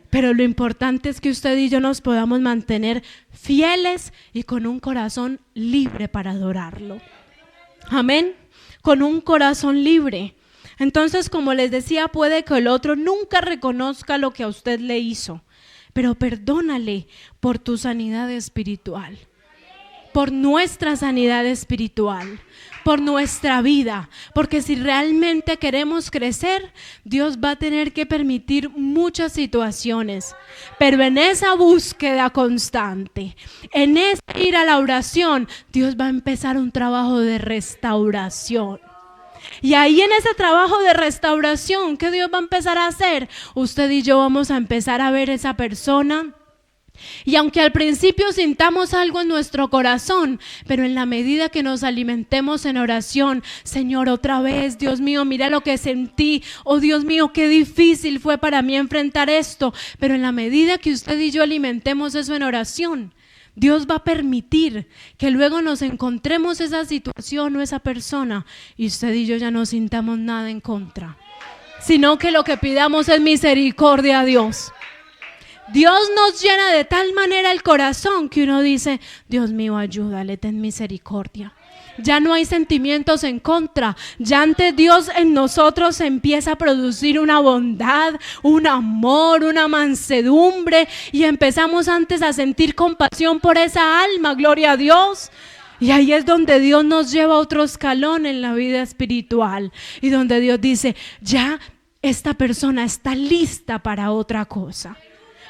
Pero lo importante es que usted y yo nos podamos mantener fieles y con un corazón libre para adorarlo. Amén. Con un corazón libre. Entonces, como les decía, puede que el otro nunca reconozca lo que a usted le hizo, pero perdónale por tu sanidad espiritual, por nuestra sanidad espiritual, por nuestra vida, porque si realmente queremos crecer, Dios va a tener que permitir muchas situaciones, pero en esa búsqueda constante, en ese ir a la oración, Dios va a empezar un trabajo de restauración. Y ahí en ese trabajo de restauración, ¿qué Dios va a empezar a hacer? Usted y yo vamos a empezar a ver esa persona. Y aunque al principio sintamos algo en nuestro corazón, pero en la medida que nos alimentemos en oración, Señor, otra vez, Dios mío, mira lo que sentí, oh Dios mío, qué difícil fue para mí enfrentar esto, pero en la medida que usted y yo alimentemos eso en oración, Dios va a permitir que luego nos encontremos esa situación o esa persona y usted y yo ya no sintamos nada en contra, sino que lo que pidamos es misericordia a Dios. Dios nos llena de tal manera el corazón que uno dice, Dios mío, ayúdale, ten misericordia. Ya no hay sentimientos en contra, ya ante Dios en nosotros se empieza a producir una bondad, un amor, una mansedumbre y empezamos antes a sentir compasión por esa alma, gloria a Dios. Y ahí es donde Dios nos lleva a otro escalón en la vida espiritual y donde Dios dice, ya esta persona está lista para otra cosa.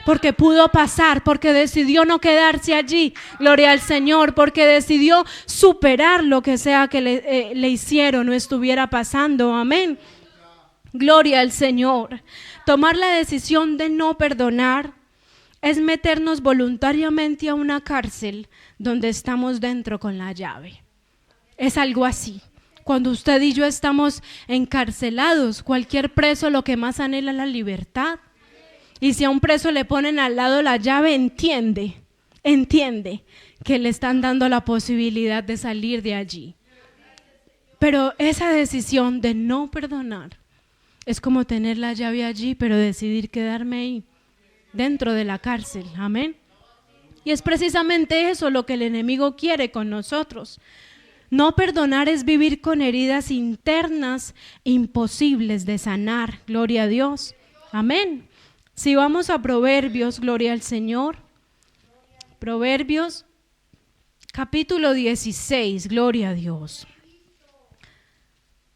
Porque pudo pasar, porque decidió no quedarse allí, gloria al Señor, porque decidió superar lo que sea que le hicieron o estuviera pasando, amén. Gloria al Señor. Tomar la decisión de no perdonar es meternos voluntariamente a una cárcel donde estamos dentro con la llave. Es algo así. Cuando usted y yo estamos encarcelados, cualquier preso lo que más anhela es la libertad. Y si a un preso le ponen al lado la llave, entiende que le están dando la posibilidad de salir de allí. Pero esa decisión de no perdonar es como tener la llave allí, pero decidir quedarme ahí, dentro de la cárcel. Amén. Y es precisamente eso lo que el enemigo quiere con nosotros. No perdonar es vivir con heridas internas imposibles de sanar. Gloria a Dios. Amén. Si vamos a Proverbios, gloria al Señor. Proverbios capítulo 16, gloria a Dios.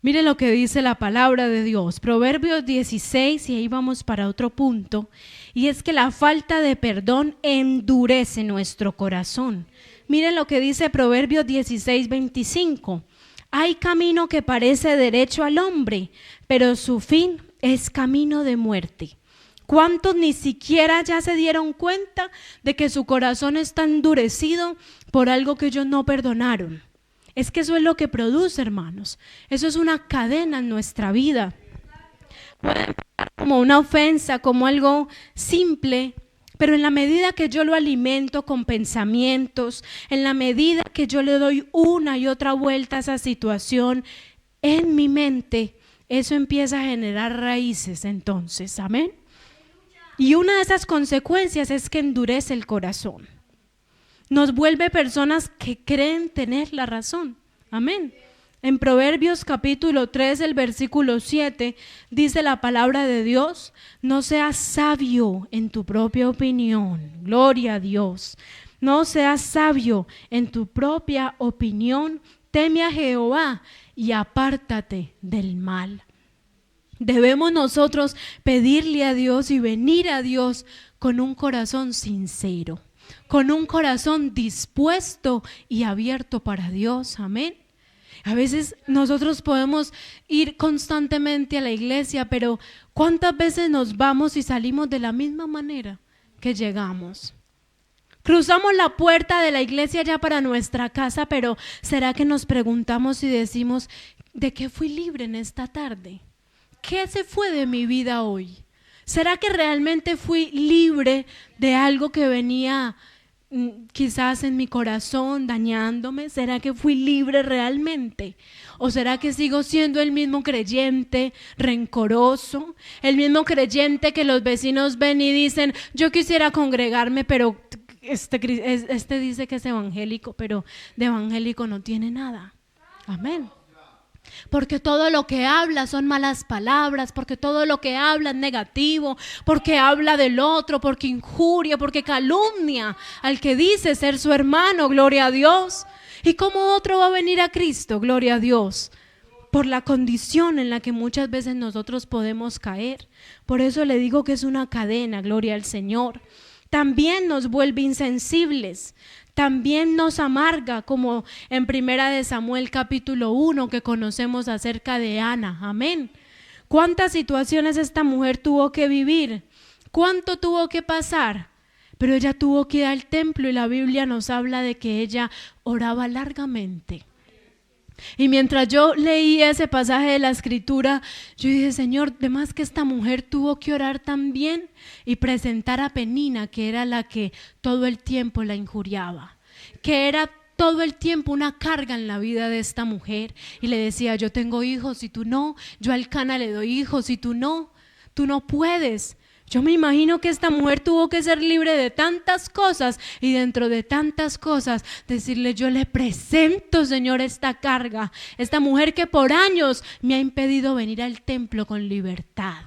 Mire lo que dice la palabra de Dios. Proverbios 16, y ahí vamos para otro punto. Y es que la falta de perdón endurece nuestro corazón. Miren lo que dice Proverbios 16, 25. Hay camino que parece derecho al hombre, pero su fin es camino de muerte. ¿Cuántos ni siquiera ya se dieron cuenta de que su corazón está endurecido por algo que ellos no perdonaron? Es que eso es lo que produce, hermanos. Eso es una cadena en nuestra vida. Puede empezar como una ofensa, como algo simple, pero en la medida que yo lo alimento con pensamientos, en la medida que yo le doy una y otra vuelta a esa situación en mi mente, eso empieza a generar raíces entonces, amén. Y una de esas consecuencias es que endurece el corazón. Nos vuelve personas que creen tener la razón. Amén. En Proverbios capítulo 3, el versículo 7, dice la palabra de Dios: no seas sabio en tu propia opinión. Gloria a Dios. No seas sabio en tu propia opinión. Teme a Jehová y apártate del mal. Debemos nosotros pedirle a Dios y venir a Dios con un corazón sincero, con un corazón dispuesto y abierto para Dios, amén. A veces nosotros podemos ir constantemente a la iglesia, pero ¿cuántas veces nos vamos y salimos de la misma manera que llegamos? Cruzamos la puerta de la iglesia ya para nuestra casa, pero ¿será que nos preguntamos y decimos, ¿de qué fui libre en esta tarde? ¿Qué se fue de mi vida hoy? ¿Será que realmente fui libre de algo que venía quizás en mi corazón dañándome? ¿Será que fui libre realmente? ¿O será que sigo siendo el mismo creyente rencoroso? El mismo creyente que los vecinos ven y dicen, yo quisiera congregarme, pero este dice que es evangélico, pero de evangélico no tiene nada. Amén. Porque todo lo que habla son malas palabras, porque todo lo que habla es negativo, porque habla del otro, porque injuria, porque calumnia al que dice ser su hermano, gloria a Dios. ¿Y cómo otro va a venir a Cristo? Gloria a Dios. Por la condición en la que muchas veces nosotros podemos caer. Por eso le digo que es una cadena, gloria al Señor. También nos vuelve insensibles. También nos amarga, como en 1 Samuel capítulo 1 que conocemos acerca de Ana, amén. ¿Cuántas situaciones esta mujer tuvo que vivir? ¿Cuánto tuvo que pasar? Pero ella tuvo que ir al templo y la Biblia nos habla de que ella oraba largamente. Y mientras yo leía ese pasaje de la escritura, yo dije, Señor, de más que esta mujer tuvo que orar también y presentar a Penina, que era la que todo el tiempo la injuriaba, que era todo el tiempo una carga en la vida de esta mujer. Y le decía, yo tengo hijos y tú no, yo a Elcana le doy hijos y tú no puedes. Yo me imagino que esta mujer tuvo que ser libre de tantas cosas y dentro de tantas cosas decirle, yo le presento, Señor, esta carga, esta mujer que por años me ha impedido venir al templo con libertad.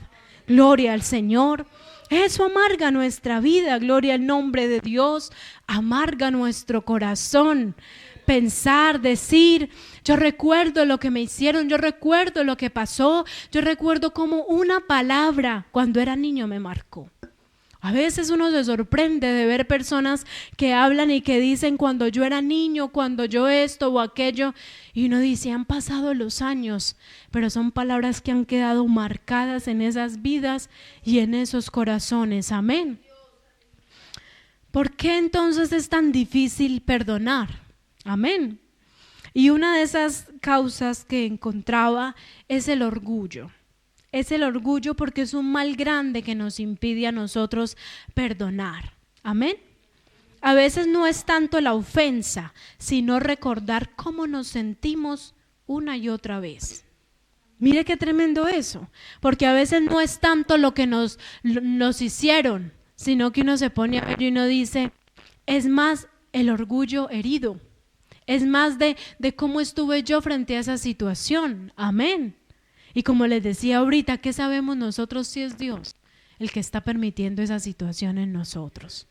Gloria al Señor. Eso amarga nuestra vida, gloria al nombre de Dios, amarga nuestro corazón. pensar, decir, yo recuerdo lo que me hicieron, yo recuerdo lo que pasó, yo recuerdo cómo una palabra cuando era niño me marcó. A veces uno se sorprende de ver personas que hablan y que dicen cuando yo era niño, cuando yo esto o aquello, y uno dice, han pasado los años, pero son palabras que han quedado marcadas en esas vidas y en esos corazones. Amén. ¿Por qué entonces es tan difícil perdonar? Amén. Y una de esas causas que encontraba es el orgullo. Es el orgullo porque es un mal grande que nos impide a nosotros perdonar. Amén. A veces no es tanto la ofensa, sino recordar cómo nos sentimos una y otra vez. Mire qué tremendo eso, porque a veces no es tanto lo que nos hicieron, sino que uno se pone a ver y uno dice, es más el orgullo herido, es más de cómo estuve yo frente a esa situación. Amén. Y como les decía ahorita, ¿qué sabemos nosotros si es Dios el que está permitiendo esa situación en nosotros?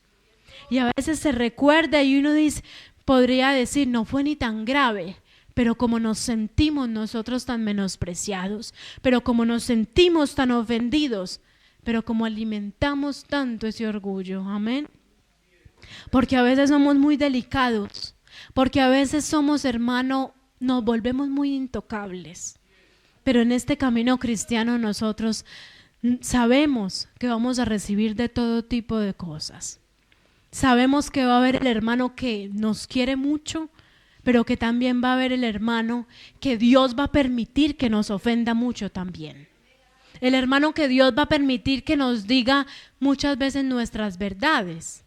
Y a veces se recuerda y uno dice, podría decir, no fue ni tan grave, pero como nos sentimos nosotros tan menospreciados, pero como nos sentimos tan ofendidos, pero como alimentamos tanto ese orgullo. Amén. Porque a veces somos muy delicados, porque a veces somos, hermano, nos volvemos muy intocables. Pero en este camino cristiano nosotros sabemos que vamos a recibir de todo tipo de cosas. Sabemos que va a haber el hermano que nos quiere mucho, pero que también va a haber el hermano que Dios va a permitir que nos ofenda mucho también. El hermano que Dios va a permitir que nos diga muchas veces nuestras verdades.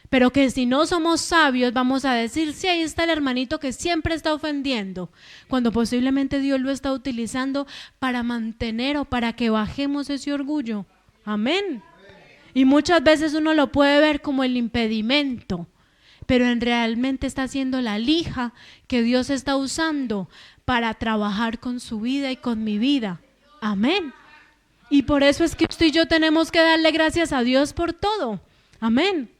Pero que si no somos sabios vamos a decir, sí, ahí está el hermanito que siempre está ofendiendo, cuando posiblemente Dios lo está utilizando para mantener o para que bajemos ese orgullo. Amén. Y muchas veces uno lo puede ver como el impedimento, pero realmente está siendo la lija que Dios está usando para trabajar con su vida y con mi vida. Amén. Y por eso es que usted y yo tenemos que darle gracias a Dios por todo. Amén.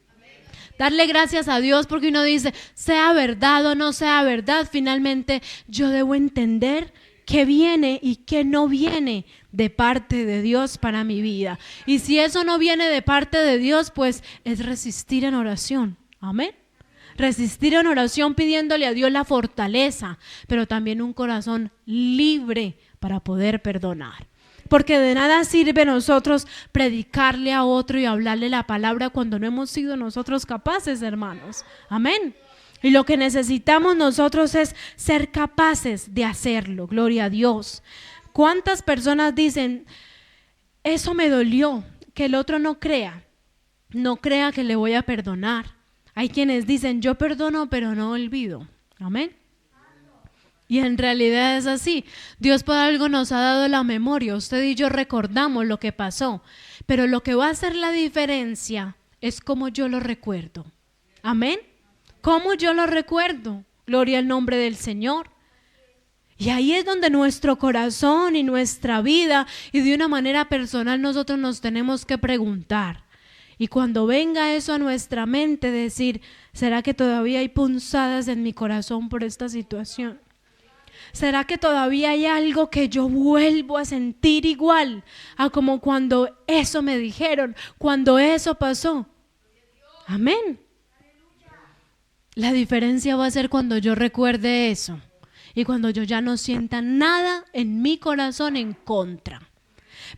Darle gracias a Dios porque uno dice, sea verdad o no sea verdad, finalmente yo debo entender qué viene y qué no viene de parte de Dios para mi vida. Y si eso no viene de parte de Dios, pues es resistir en oración. Amén. Resistir en oración pidiéndole a Dios la fortaleza, pero también un corazón libre para poder perdonar. Porque de nada sirve nosotros predicarle a otro y hablarle la palabra cuando no hemos sido nosotros capaces, hermanos. Amén. Y lo que necesitamos nosotros es ser capaces de hacerlo. Gloria a Dios. ¿Cuántas personas dicen, eso me dolió, que el otro no crea que le voy a perdonar? Hay quienes dicen, yo perdono pero no olvido. Amén. Y en realidad es así. Dios por algo nos ha dado la memoria. Usted y yo recordamos lo que pasó. Pero lo que va a hacer la diferencia es cómo yo lo recuerdo. Amén. ¿Cómo yo lo recuerdo? Gloria al nombre del Señor. Y ahí es donde nuestro corazón y nuestra vida y de una manera personal nosotros nos tenemos que preguntar. Y cuando venga eso a nuestra mente, decir, ¿será que todavía hay punzadas en mi corazón por esta situación? ¿Será que todavía hay algo que yo vuelvo a sentir igual a como cuando eso me dijeron, cuando eso pasó? Amén. La diferencia va a ser cuando yo recuerde eso y cuando yo ya no sienta nada en mi corazón en contra.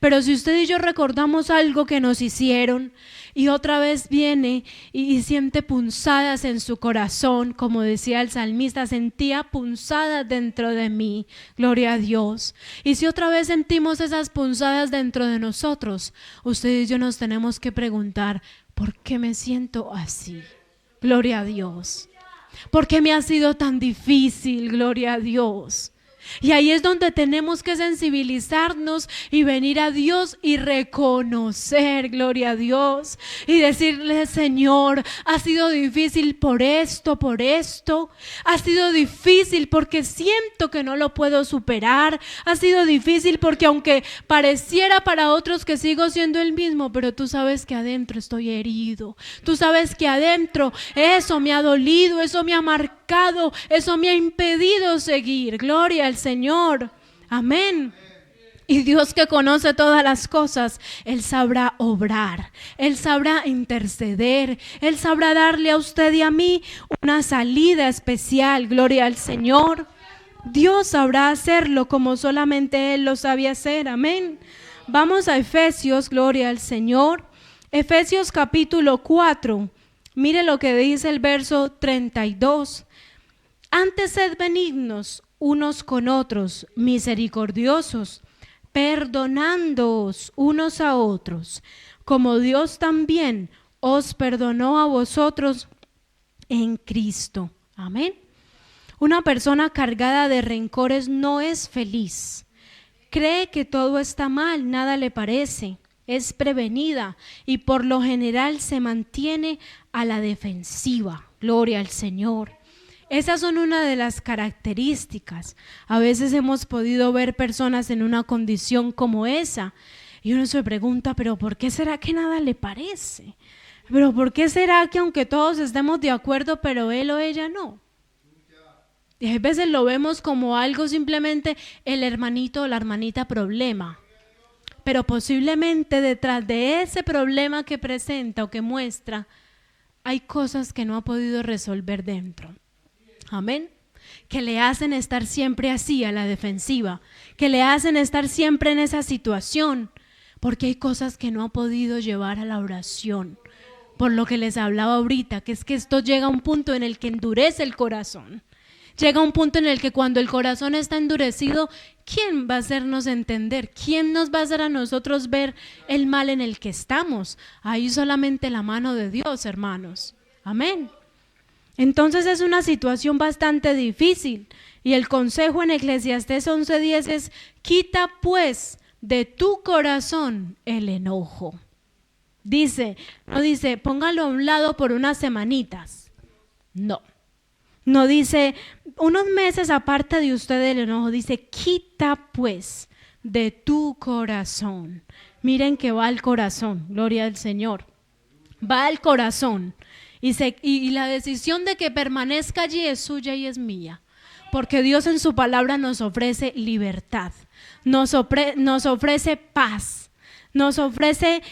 Pero si usted y yo recordamos algo que nos hicieron y otra vez viene y siente punzadas en su corazón, como decía el salmista, sentía punzadas dentro de mí, gloria a Dios. Y si otra vez sentimos esas punzadas dentro de nosotros, usted y yo nos tenemos que preguntar, ¿por qué me siento así? Gloria a Dios. ¿Por qué me ha sido tan difícil? Gloria a Dios. Y ahí es donde tenemos que sensibilizarnos y venir a Dios y reconocer, gloria a Dios, y decirle: Señor, ha sido difícil por esto, ha sido difícil porque siento que no lo puedo superar, ha sido difícil porque aunque pareciera para otros que sigo siendo el mismo, pero tú sabes que adentro estoy herido, tú sabes que adentro eso me ha dolido, eso me ha marcado, eso me ha impedido seguir. Gloria al Señor, amén. Y Dios, que conoce todas las cosas, Él sabrá obrar, Él sabrá interceder, Él sabrá darle a usted y a mí una salida especial. Gloria al Señor. Dios sabrá hacerlo como solamente Él lo sabe hacer, amén. Vamos a Efesios, gloria al Señor. Efesios capítulo 4, mire lo que dice el verso 32. Antes sed benignos unos con otros, misericordiosos, perdonándoos unos a otros, como Dios también os perdonó a vosotros en Cristo. Amén. Una persona cargada de rencores no es feliz. Cree que todo está mal, nada le parece. Es prevenida y por lo general se mantiene a la defensiva. Gloria al Señor. Esas son una de las características. A veces hemos podido ver personas en una condición como esa y uno se pregunta: ¿pero por qué será que nada le parece? ¿Pero por qué será que aunque todos estemos de acuerdo, pero él o ella no? Y a veces lo vemos como algo simplemente el hermanito o la hermanita problema. Pero posiblemente detrás de ese problema que presenta o que muestra, hay cosas que no ha podido resolver dentro. Amén. Que le hacen estar siempre así a la defensiva, que le hacen estar siempre en esa situación, porque hay cosas que no ha podido llevar a la oración. Por lo que les hablaba ahorita, que es que esto llega a un punto en el que endurece el corazón. Llega un punto en el que cuando el corazón está endurecido, ¿quién va a hacernos entender? ¿Quién nos va a hacer a nosotros ver el mal en el que estamos? Ahí solamente la mano de Dios, hermanos. Amén. Entonces es una situación bastante difícil. Y el consejo en Eclesiastés 11:10 es: quita pues de tu corazón el enojo. Dice, no dice póngalo a un lado por unas semanitas. No dice unos meses aparte de usted el enojo, dice quita pues de tu corazón. Miren que va al corazón, gloria al Señor. Va al corazón y la decisión de que permanezca allí es suya y es mía. Porque Dios en su palabra nos ofrece libertad, nos ofrece paz, nos ofrece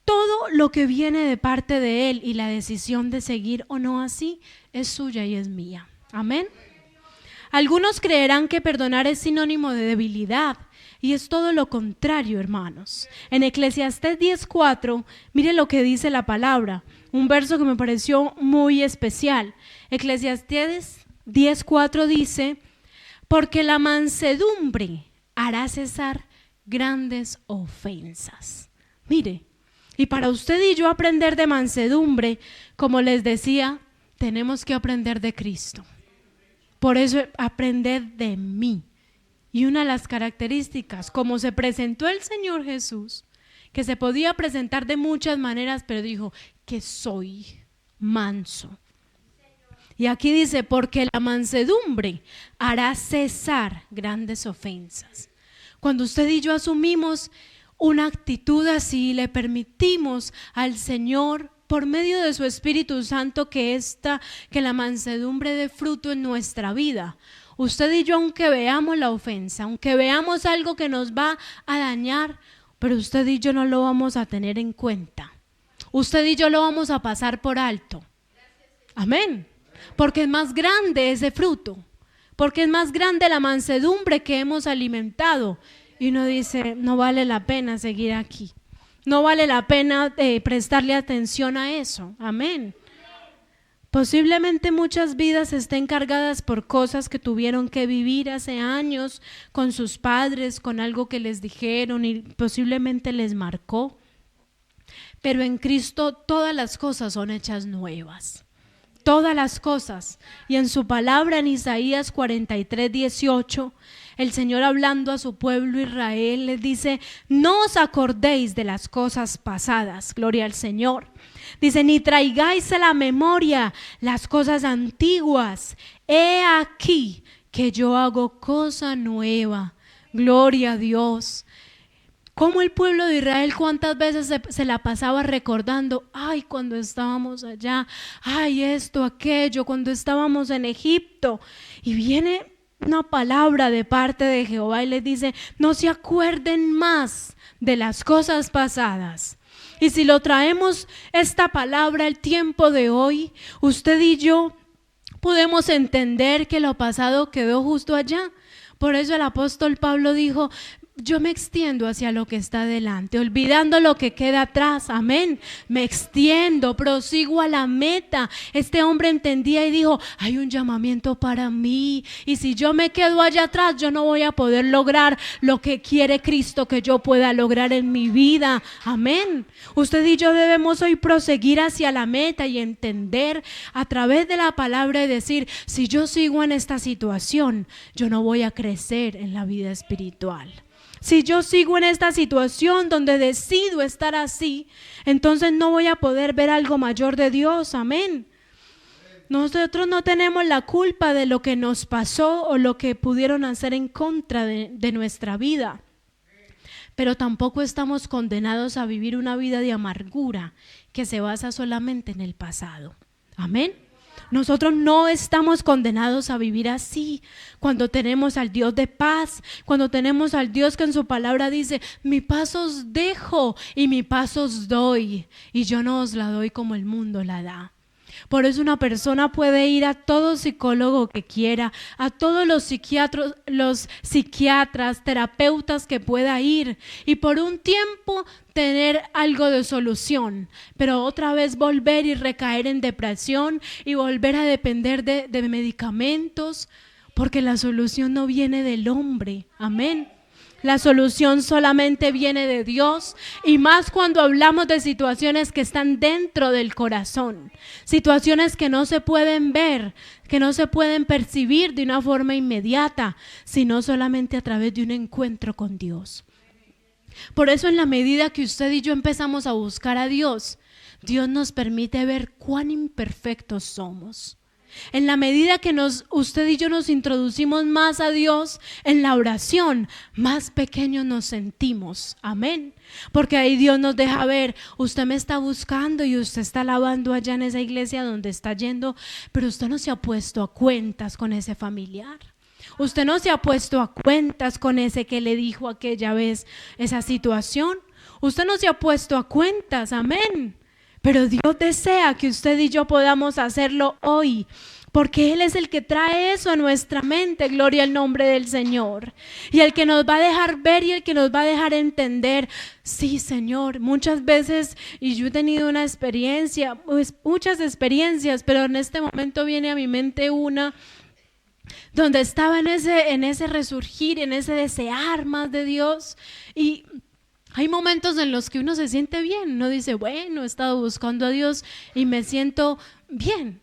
todo lo que viene de parte de Él, y la decisión de seguir o no así es suya y es mía. Amén. Algunos creerán que perdonar es sinónimo de debilidad, y es todo lo contrario, hermanos. En Eclesiastés 10:4, mire lo que dice la palabra, un verso que me pareció muy especial. Eclesiastés 10:4 dice: porque la mansedumbre hará cesar grandes ofensas. Mire, y para usted y yo aprender de mansedumbre, como les decía, tenemos que aprender de Cristo. Por eso aprender de mí. Y una de las características, como se presentó el Señor Jesús, que se podía presentar de muchas maneras, pero dijo que soy manso. Y aquí dice, porque la mansedumbre hará cesar grandes ofensas. Cuando usted y yo asumimos una actitud así, le permitimos al Señor, por medio de su Espíritu Santo, que la mansedumbre dé fruto en nuestra vida. Usted y yo, aunque veamos la ofensa, aunque veamos algo que nos va a dañar, pero usted y yo no lo vamos a tener en cuenta. Usted y yo lo vamos a pasar por alto. Amén. Porque es más grande ese fruto, porque es más grande la mansedumbre que hemos alimentado. Y uno dice, no vale la pena seguir aquí, no vale la pena prestarle atención a eso. Amén. Posiblemente muchas vidas estén cargadas por cosas que tuvieron que vivir hace años con sus padres, con algo que les dijeron y posiblemente les marcó. Pero en Cristo todas las cosas son hechas nuevas. Todas las cosas. Y en su palabra en Isaías 43:18, el Señor hablando a su pueblo Israel les dice: no os acordéis de las cosas pasadas, gloria al Señor. Dice: ni traigáis a la memoria las cosas antiguas. He aquí que yo hago cosa nueva. Gloria a Dios. Como el pueblo de Israel, cuántas veces se la pasaba recordando: ay, cuando estábamos allá, ay, esto, aquello, cuando estábamos en Egipto. Y viene una palabra de parte de Jehová y les dice: no se acuerden más de las cosas pasadas. Y si lo traemos esta palabra al tiempo de hoy, usted y yo podemos entender que lo pasado quedó justo allá. Por eso el apóstol Pablo dijo: yo me extiendo hacia lo que está delante, olvidando lo que queda atrás. Amén. Me extiendo, prosigo a la meta. Este hombre entendía y dijo: hay un llamamiento para mí, y si yo me quedo allá atrás, yo no voy a poder lograr lo que quiere Cristo que yo pueda lograr en mi vida. Amén. Usted y yo debemos hoy proseguir hacia la meta y entender a través de la palabra y decir: si yo sigo en esta situación, yo no voy a crecer en la vida espiritual. Si yo sigo en esta situación donde decido estar así, entonces no voy a poder ver algo mayor de Dios. Amén. Nosotros no tenemos la culpa de lo que nos pasó o lo que pudieron hacer en contra de nuestra vida, pero tampoco estamos condenados a vivir una vida de amargura que se basa solamente en el pasado. Amén. Nosotros no estamos condenados a vivir así. Cuando tenemos al Dios de paz, cuando tenemos al Dios que en su palabra dice: mi paz os dejo y mi paz os doy, y yo no os la doy como el mundo la da. Por eso una persona puede ir a todo psicólogo que quiera, a todos los psiquiatras, terapeutas que pueda ir, y por un tiempo tener algo de solución, pero otra vez volver y recaer en depresión y volver a depender de medicamentos, porque la solución no viene del hombre. Amén. La solución solamente viene de Dios, y más cuando hablamos de situaciones que están dentro del corazón, situaciones que no se pueden ver, que no se pueden percibir de una forma inmediata, sino solamente a través de un encuentro con Dios. Por eso, en la medida que usted y yo empezamos a buscar a Dios, Dios nos permite ver cuán imperfectos somos. En la medida que usted y yo nos introducimos más a Dios en la oración, más pequeños nos sentimos. Amén. Porque ahí Dios nos deja ver: usted me está buscando y usted está alabando allá en esa iglesia donde está yendo, pero usted no se ha puesto a cuentas con ese familiar. Usted no se ha puesto a cuentas con ese que le dijo aquella vez esa situación. Usted no se ha puesto a cuentas. Amén. Pero Dios desea que usted y yo podamos hacerlo hoy, porque Él es el que trae eso a nuestra mente. Gloria al nombre del Señor. Y el que nos va a dejar ver y el que nos va a dejar entender: sí, Señor, muchas veces, y yo he tenido una experiencia, pues muchas experiencias, pero en este momento viene a mi mente una donde estaba en ese resurgir, en ese desear más de Dios. Y hay momentos en los que uno se siente bien, uno dice: bueno, he estado buscando a Dios y me siento bien.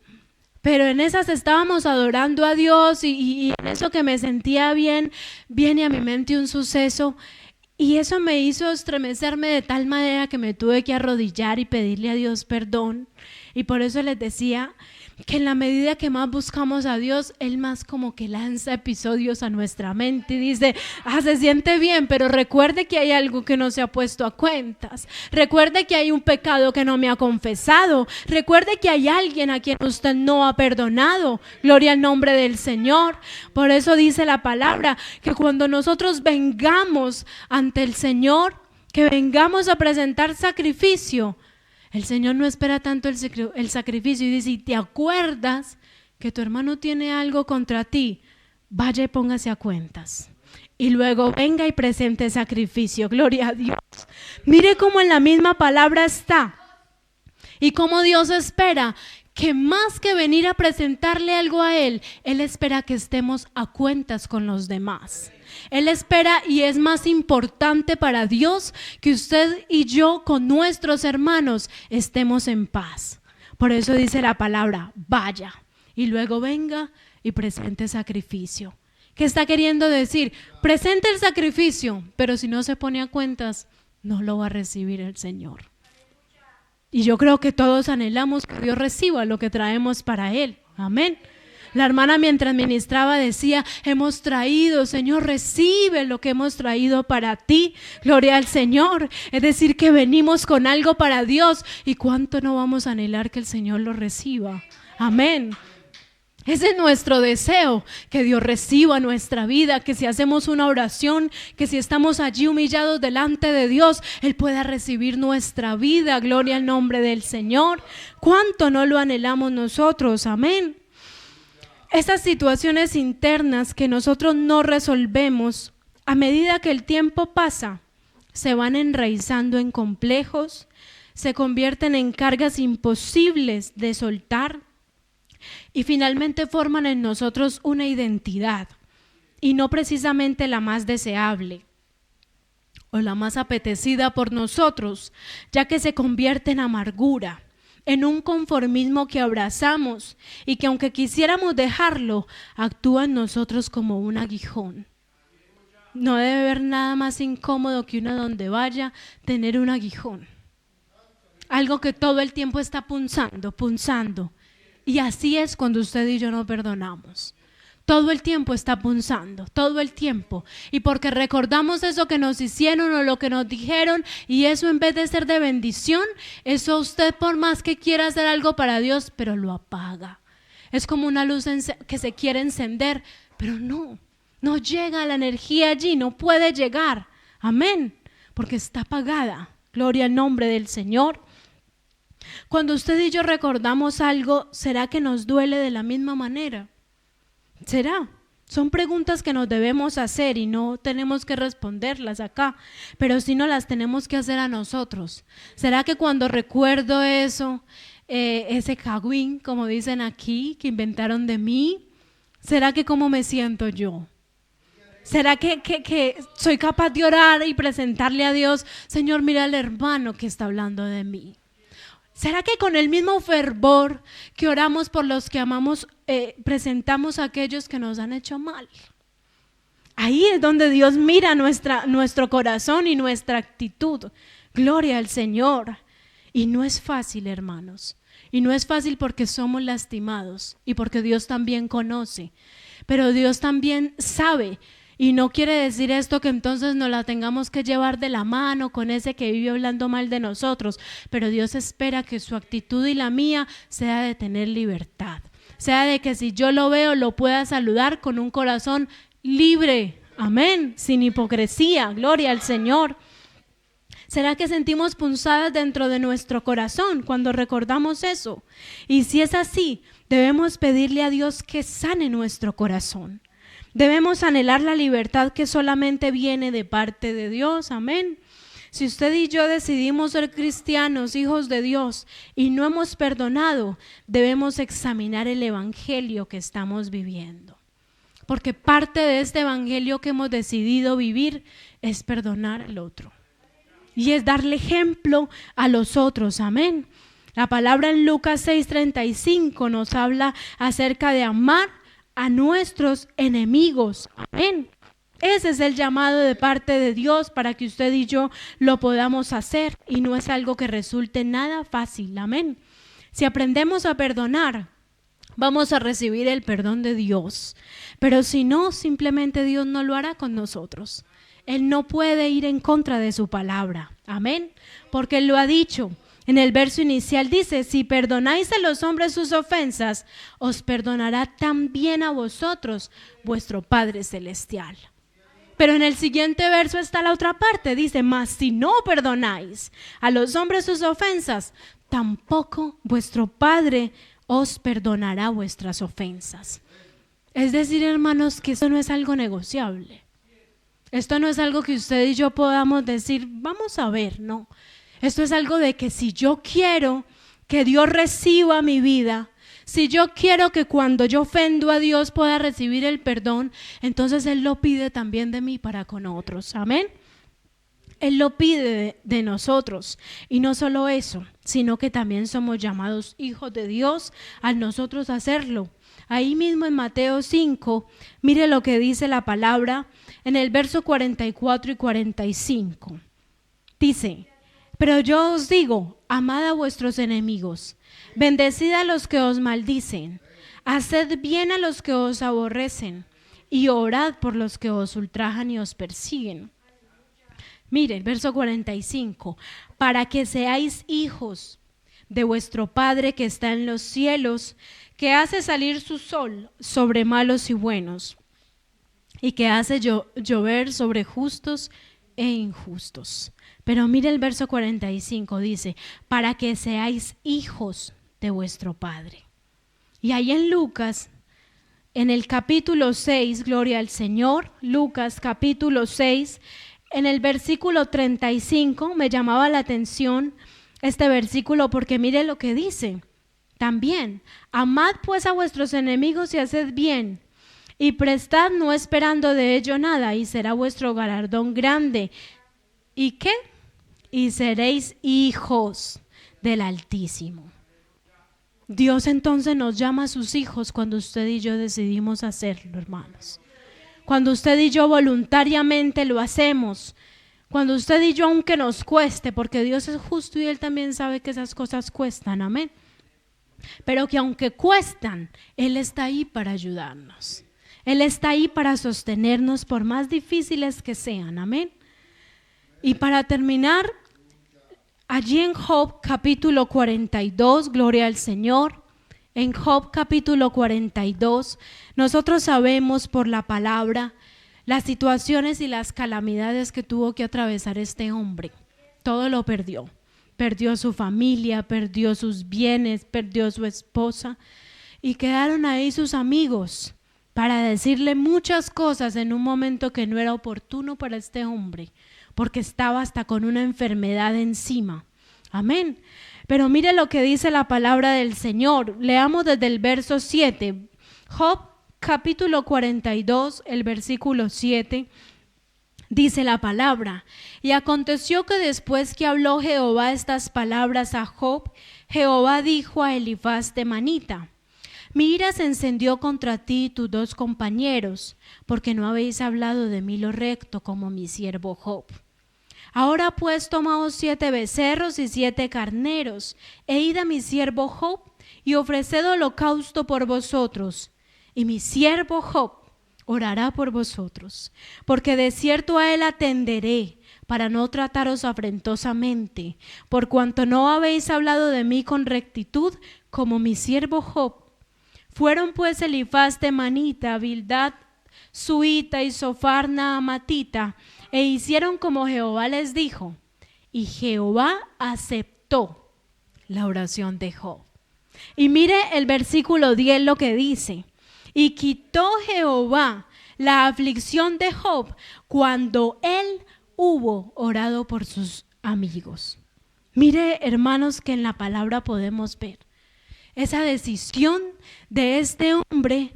Pero en esas estábamos adorando a Dios y en eso que me sentía bien, viene a mi mente un suceso, y eso me hizo estremecerme de tal manera que me tuve que arrodillar y pedirle a Dios perdón. Y por eso les decía que en la medida que más buscamos a Dios, Él más como que lanza episodios a nuestra mente y dice: se siente bien, pero recuerde que hay algo que no se ha puesto a cuentas. Recuerde que hay un pecado que no me ha confesado. Recuerde que hay alguien a quien usted no ha perdonado. Gloria al nombre del Señor. Por eso dice la palabra que cuando nosotros vengamos ante el Señor, que vengamos a presentar sacrificio, el Señor no espera tanto el sacrificio, y dice: si te acuerdas que tu hermano tiene algo contra ti, vaya y póngase a cuentas. Y luego venga y presente sacrificio. Gloria a Dios. Mire cómo en la misma palabra está. Y cómo Dios espera que más que venir a presentarle algo a Él, Él espera que estemos a cuentas con los demás. Él espera, y es más importante para Dios que usted y yo con nuestros hermanos estemos en paz. Por eso dice la palabra: vaya y luego venga y presente sacrificio. ¿Qué está queriendo decir? Presente el sacrificio, pero si no se pone a cuentas, no lo va a recibir el Señor. Y yo creo que todos anhelamos que Dios reciba lo que traemos para Él. Amén. La hermana mientras ministraba decía, hemos traído, Señor, recibe lo que hemos traído para ti. Gloria al Señor. Es decir, que venimos con algo para Dios. ¿Y cuánto no vamos a anhelar que el Señor lo reciba? Amén. Ese es nuestro deseo, que Dios reciba nuestra vida, que si hacemos una oración, que si estamos allí humillados delante de Dios, Él pueda recibir nuestra vida. Gloria al nombre del Señor. ¿Cuánto no lo anhelamos nosotros? Amén. Esas situaciones internas que nosotros no resolvemos, a medida que el tiempo pasa, se van enraizando en complejos, se convierten en cargas imposibles de soltar y finalmente forman en nosotros una identidad, y no precisamente la más deseable o la más apetecida por nosotros, ya que se convierte en amargura, en un conformismo que abrazamos y que aunque quisiéramos dejarlo, actúa en nosotros como un aguijón. No debe haber nada más incómodo que uno donde vaya tener un aguijón. Algo que todo el tiempo está punzando, punzando. Y así es cuando usted y yo no perdonamos. Todo el tiempo está punzando, todo el tiempo. Y porque recordamos eso que nos hicieron o lo que nos dijeron, y eso en vez de ser de bendición, eso usted por más que quiera hacer algo para Dios, pero lo apaga. Es como una luz que se quiere encender, pero no llega la energía allí, no puede llegar. Amén, porque está apagada. Gloria al nombre del Señor. Cuando usted y yo recordamos algo, ¿será que nos duele de la misma manera? ¿Será? Son preguntas que nos debemos hacer y no tenemos que responderlas acá, pero sí nos las tenemos que hacer a nosotros. ¿Será que cuando recuerdo eso, ese cagüín, como dicen aquí, que inventaron de mí, ¿será que cómo me siento yo? ¿Será que soy capaz de orar y presentarle a Dios, Señor, mira al hermano que está hablando de mí? ¿Será que con el mismo fervor que oramos por los que amamos, presentamos a aquellos que nos han hecho mal? Ahí es donde Dios mira nuestro corazón y nuestra actitud. Gloria al Señor. Y no es fácil, hermanos. Y no es fácil porque somos lastimados y porque Dios también conoce. Pero Dios también sabe. Y no quiere decir esto que entonces nos la tengamos que llevar de la mano con ese que vive hablando mal de nosotros, pero Dios espera que su actitud y la mía sea de tener libertad, sea de que si yo lo veo lo pueda saludar con un corazón libre, amén, sin hipocresía, gloria al Señor. ¿Será que sentimos punzadas dentro de nuestro corazón cuando recordamos eso? Y si es así, debemos pedirle a Dios que sane nuestro corazón. Debemos anhelar la libertad que solamente viene de parte de Dios, amén. Si usted y yo decidimos ser cristianos, hijos de Dios, y no hemos perdonado, debemos examinar el evangelio que estamos viviendo. Porque parte de este evangelio que hemos decidido vivir es perdonar al otro. Y es darle ejemplo a los otros, amén. La palabra en Lucas 6:35 nos habla acerca de amar a nuestros enemigos, amén. Ese es el llamado de parte de Dios para que usted y yo lo podamos hacer, y no es algo que resulte nada fácil, amén. Si aprendemos a perdonar, vamos a recibir el perdón de Dios, pero si no, simplemente Dios no lo hará con nosotros. Él no puede ir en contra de su palabra, amén, porque Él lo ha dicho. En el verso inicial dice, si perdonáis a los hombres sus ofensas, os perdonará también a vosotros vuestro Padre Celestial. Pero en el siguiente verso está la otra parte, dice, mas si no perdonáis a los hombres sus ofensas, tampoco vuestro Padre os perdonará vuestras ofensas. Es decir, hermanos, que esto no es algo negociable. Esto no es algo que usted y yo podamos decir, vamos a ver, no. Esto es algo de que si yo quiero que Dios reciba mi vida, si yo quiero que cuando yo ofendo a Dios pueda recibir el perdón, entonces Él lo pide también de mí para con otros, amén. Él lo pide de nosotros, y no solo eso, sino que también somos llamados hijos de Dios al nosotros hacerlo. ahí mismo en Mateo 5, mire lo que dice la palabra en el verso 44 y 45. Dice: pero yo os digo, amad a vuestros enemigos, bendecid a los que os maldicen, haced bien a los que os aborrecen y orad por los que os ultrajan y os persiguen. Mire, el verso 45, para que seáis hijos de vuestro Padre que está en los cielos, que hace salir su sol sobre malos y buenos, y que hace llover sobre justos e injustos. Pero mire el verso 45, dice, para que seáis hijos de vuestro Padre. Y ahí en Lucas, en el capítulo 6, gloria al Señor, Lucas capítulo 6, en el versículo 35, me llamaba la atención este versículo porque mire lo que dice. También, amad pues a vuestros enemigos y haced bien, y prestad no esperando de ello nada, y será vuestro galardón grande. ¿Y qué? Y seréis hijos del Altísimo. Dios entonces nos llama a sus hijos cuando usted y yo decidimos hacerlo, hermanos. Cuando usted y yo voluntariamente lo hacemos. Cuando usted y yo, aunque nos cueste, porque Dios es justo y Él también sabe que esas cosas cuestan, amén. Pero que aunque cuestan, Él está ahí para ayudarnos. Él está ahí para sostenernos por más difíciles que sean, amén. Y para terminar, allí en Job capítulo 42, gloria al Señor, en Job capítulo 42, nosotros sabemos por la palabra las situaciones y las calamidades que tuvo que atravesar este hombre. Todo lo perdió. Perdió su familia, perdió sus bienes, perdió su esposa y quedaron ahí sus amigos para decirle muchas cosas en un momento que no era oportuno para este hombre, porque estaba hasta con una enfermedad encima. Amén. Pero mire lo que dice la palabra del Señor. Leamos desde el verso 7. Job capítulo 42, el versículo 7. Dice la palabra: y aconteció que después que habló Jehová estas palabras a Job, Jehová dijo a Elifaz temanita: mi ira se encendió contra ti y tus dos compañeros, porque no habéis hablado de mí lo recto como mi siervo Job. Ahora pues tomaos 7 becerros y 7 carneros, e id a mi siervo Job, y ofreced holocausto por vosotros, y mi siervo Job orará por vosotros, porque de cierto a él atenderé, para no trataros afrentosamente, por cuanto no habéis hablado de mí con rectitud, como mi siervo Job. Fueron pues Elifaz temanita, Bildad suita y Sofar naamatita, e hicieron como Jehová les dijo, y Jehová aceptó la oración de Job. Y mire el versículo 10 lo que dice: y quitó Jehová la aflicción de Job cuando él hubo orado por sus amigos. Mire, hermanos, que en la palabra podemos ver esa decisión de este hombre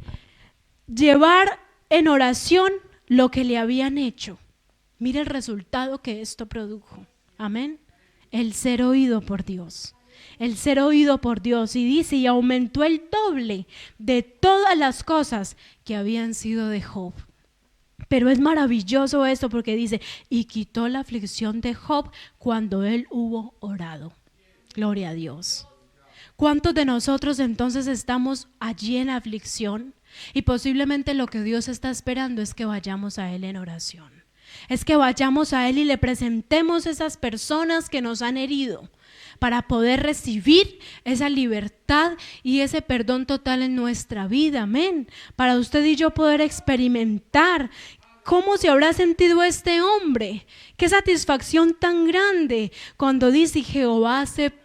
llevar en oración lo que le habían hecho. Mire el resultado que esto produjo. Amén. El ser oído por Dios. El ser oído por Dios. Y dice, y aumentó el doble de todas las cosas que habían sido de Job. Pero es maravilloso esto porque dice, y quitó la aflicción de Job cuando él hubo orado. Gloria a Dios. ¿Cuántos de nosotros entonces estamos allí en aflicción? Y posiblemente lo que Dios está esperando es que vayamos a Él en oración. Es que vayamos a Él y le presentemos esas personas que nos han herido para poder recibir esa libertad y ese perdón total en nuestra vida. Amén. Para usted y yo poder experimentar cómo se habrá sentido este hombre. Qué satisfacción tan grande cuando dice Jehová aceptó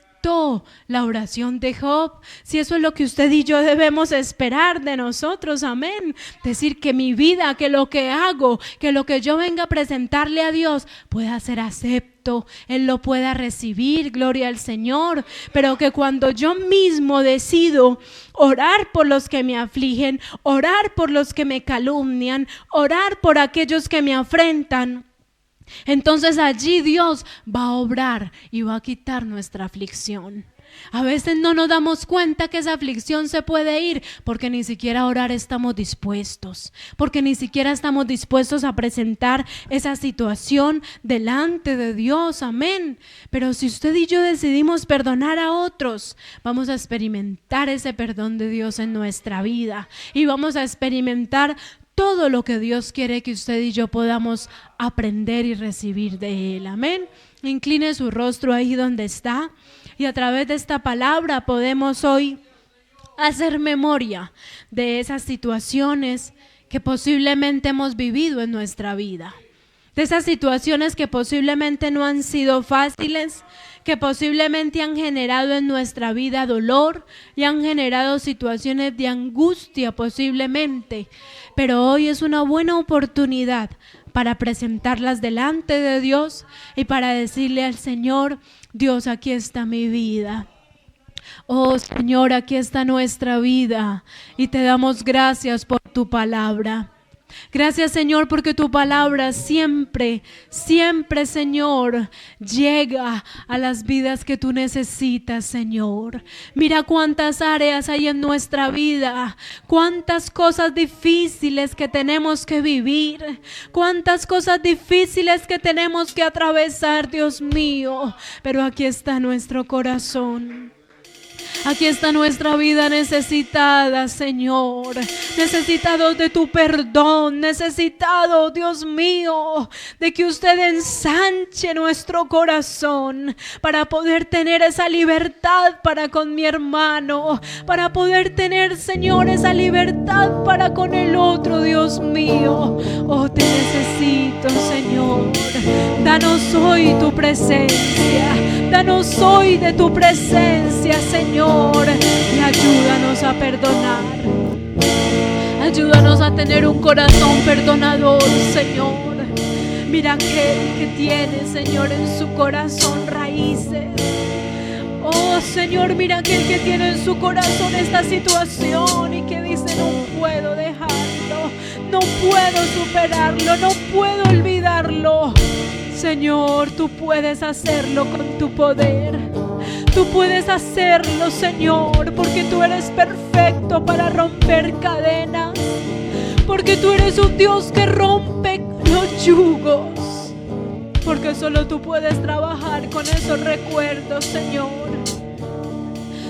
la oración de Job. Si eso es lo que usted y yo debemos esperar de nosotros, amén. Decir que mi vida, que lo que hago, que lo que yo venga a presentarle a Dios pueda ser acepto, Él lo pueda recibir, gloria al Señor. Pero que cuando yo mismo decido orar por los que me afligen, orar por los que me calumnian, orar por aquellos que me afrentan, entonces allí Dios va a obrar y va a quitar nuestra aflicción. A veces no nos damos cuenta que esa aflicción se puede ir porque ni siquiera a orar estamos dispuestos, porque ni siquiera estamos dispuestos a presentar esa situación delante de Dios, amén. Pero si usted y yo decidimos perdonar a otros, vamos a experimentar ese perdón de Dios en nuestra vida y vamos a experimentar todo lo que Dios quiere que usted y yo podamos aprender y recibir de Él, amén. Incline su rostro ahí donde está. Y a través de esta palabra podemos hoy hacer memoria de esas situaciones que posiblemente hemos vivido en nuestra vida. De esas situaciones que posiblemente no han sido fáciles, que posiblemente han generado en nuestra vida dolor y han generado situaciones de angustia posiblemente. Pero hoy es una buena oportunidad para presentarlas delante de Dios y para decirle al Señor: Dios, aquí está mi vida. Oh Señor, aquí está nuestra vida y te damos gracias por tu palabra. Gracias, Señor, porque tu palabra siempre, siempre, Señor, llega a las vidas que tú necesitas, Señor. Mira cuántas áreas hay en nuestra vida, cuántas cosas difíciles que tenemos que vivir, cuántas cosas difíciles que tenemos que atravesar, Dios mío. Pero aquí está nuestro corazón. Aquí está nuestra vida necesitada, Señor, necesitados de tu perdón, necesitados, Dios mío, de que usted ensanche nuestro corazón para poder tener esa libertad para con mi hermano, para poder tener, Señor, esa libertad para con el otro, Dios mío. Oh, te necesito, Señor. Danos hoy tu presencia, danos hoy de tu presencia, Señor. Y ayúdanos a perdonar. Ayúdanos a tener un corazón perdonador, Señor. Mira aquel que tiene, Señor, en su corazón raíces. Oh, Señor, mira aquel que tiene en su corazón esta situación y que dice: no puedo dejarlo, no puedo superarlo, no puedo olvidarlo. Señor, tú puedes hacerlo con tu poder. Tú puedes hacerlo, Señor, porque tú eres perfecto para romper cadenas, porque tú eres un Dios que rompe los yugos, porque solo tú puedes trabajar con esos recuerdos, Señor.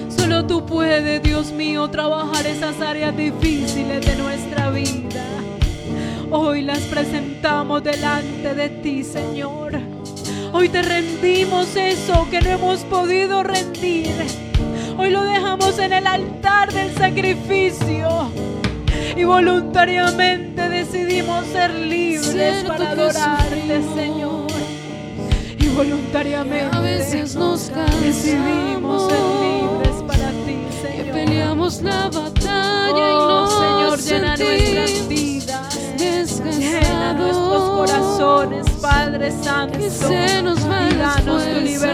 Solo tú puedes, Dios mío, trabajar esas áreas difíciles de nuestra vida. Hoy las presentamos delante de ti, Señor. Hoy te rendimos eso que no hemos podido rendir. Hoy lo dejamos en el altar del sacrificio y voluntariamente decidimos ser libres para adorarte, Señor. Y voluntariamente a veces nos decidimos ser libres para ti, Señor. Que peleamos la batalla y Oh, no Señor, llena nuestras vidas, llena nuestros corazones, Padre Santo, que se nos va y danos tu fuerza. libertad.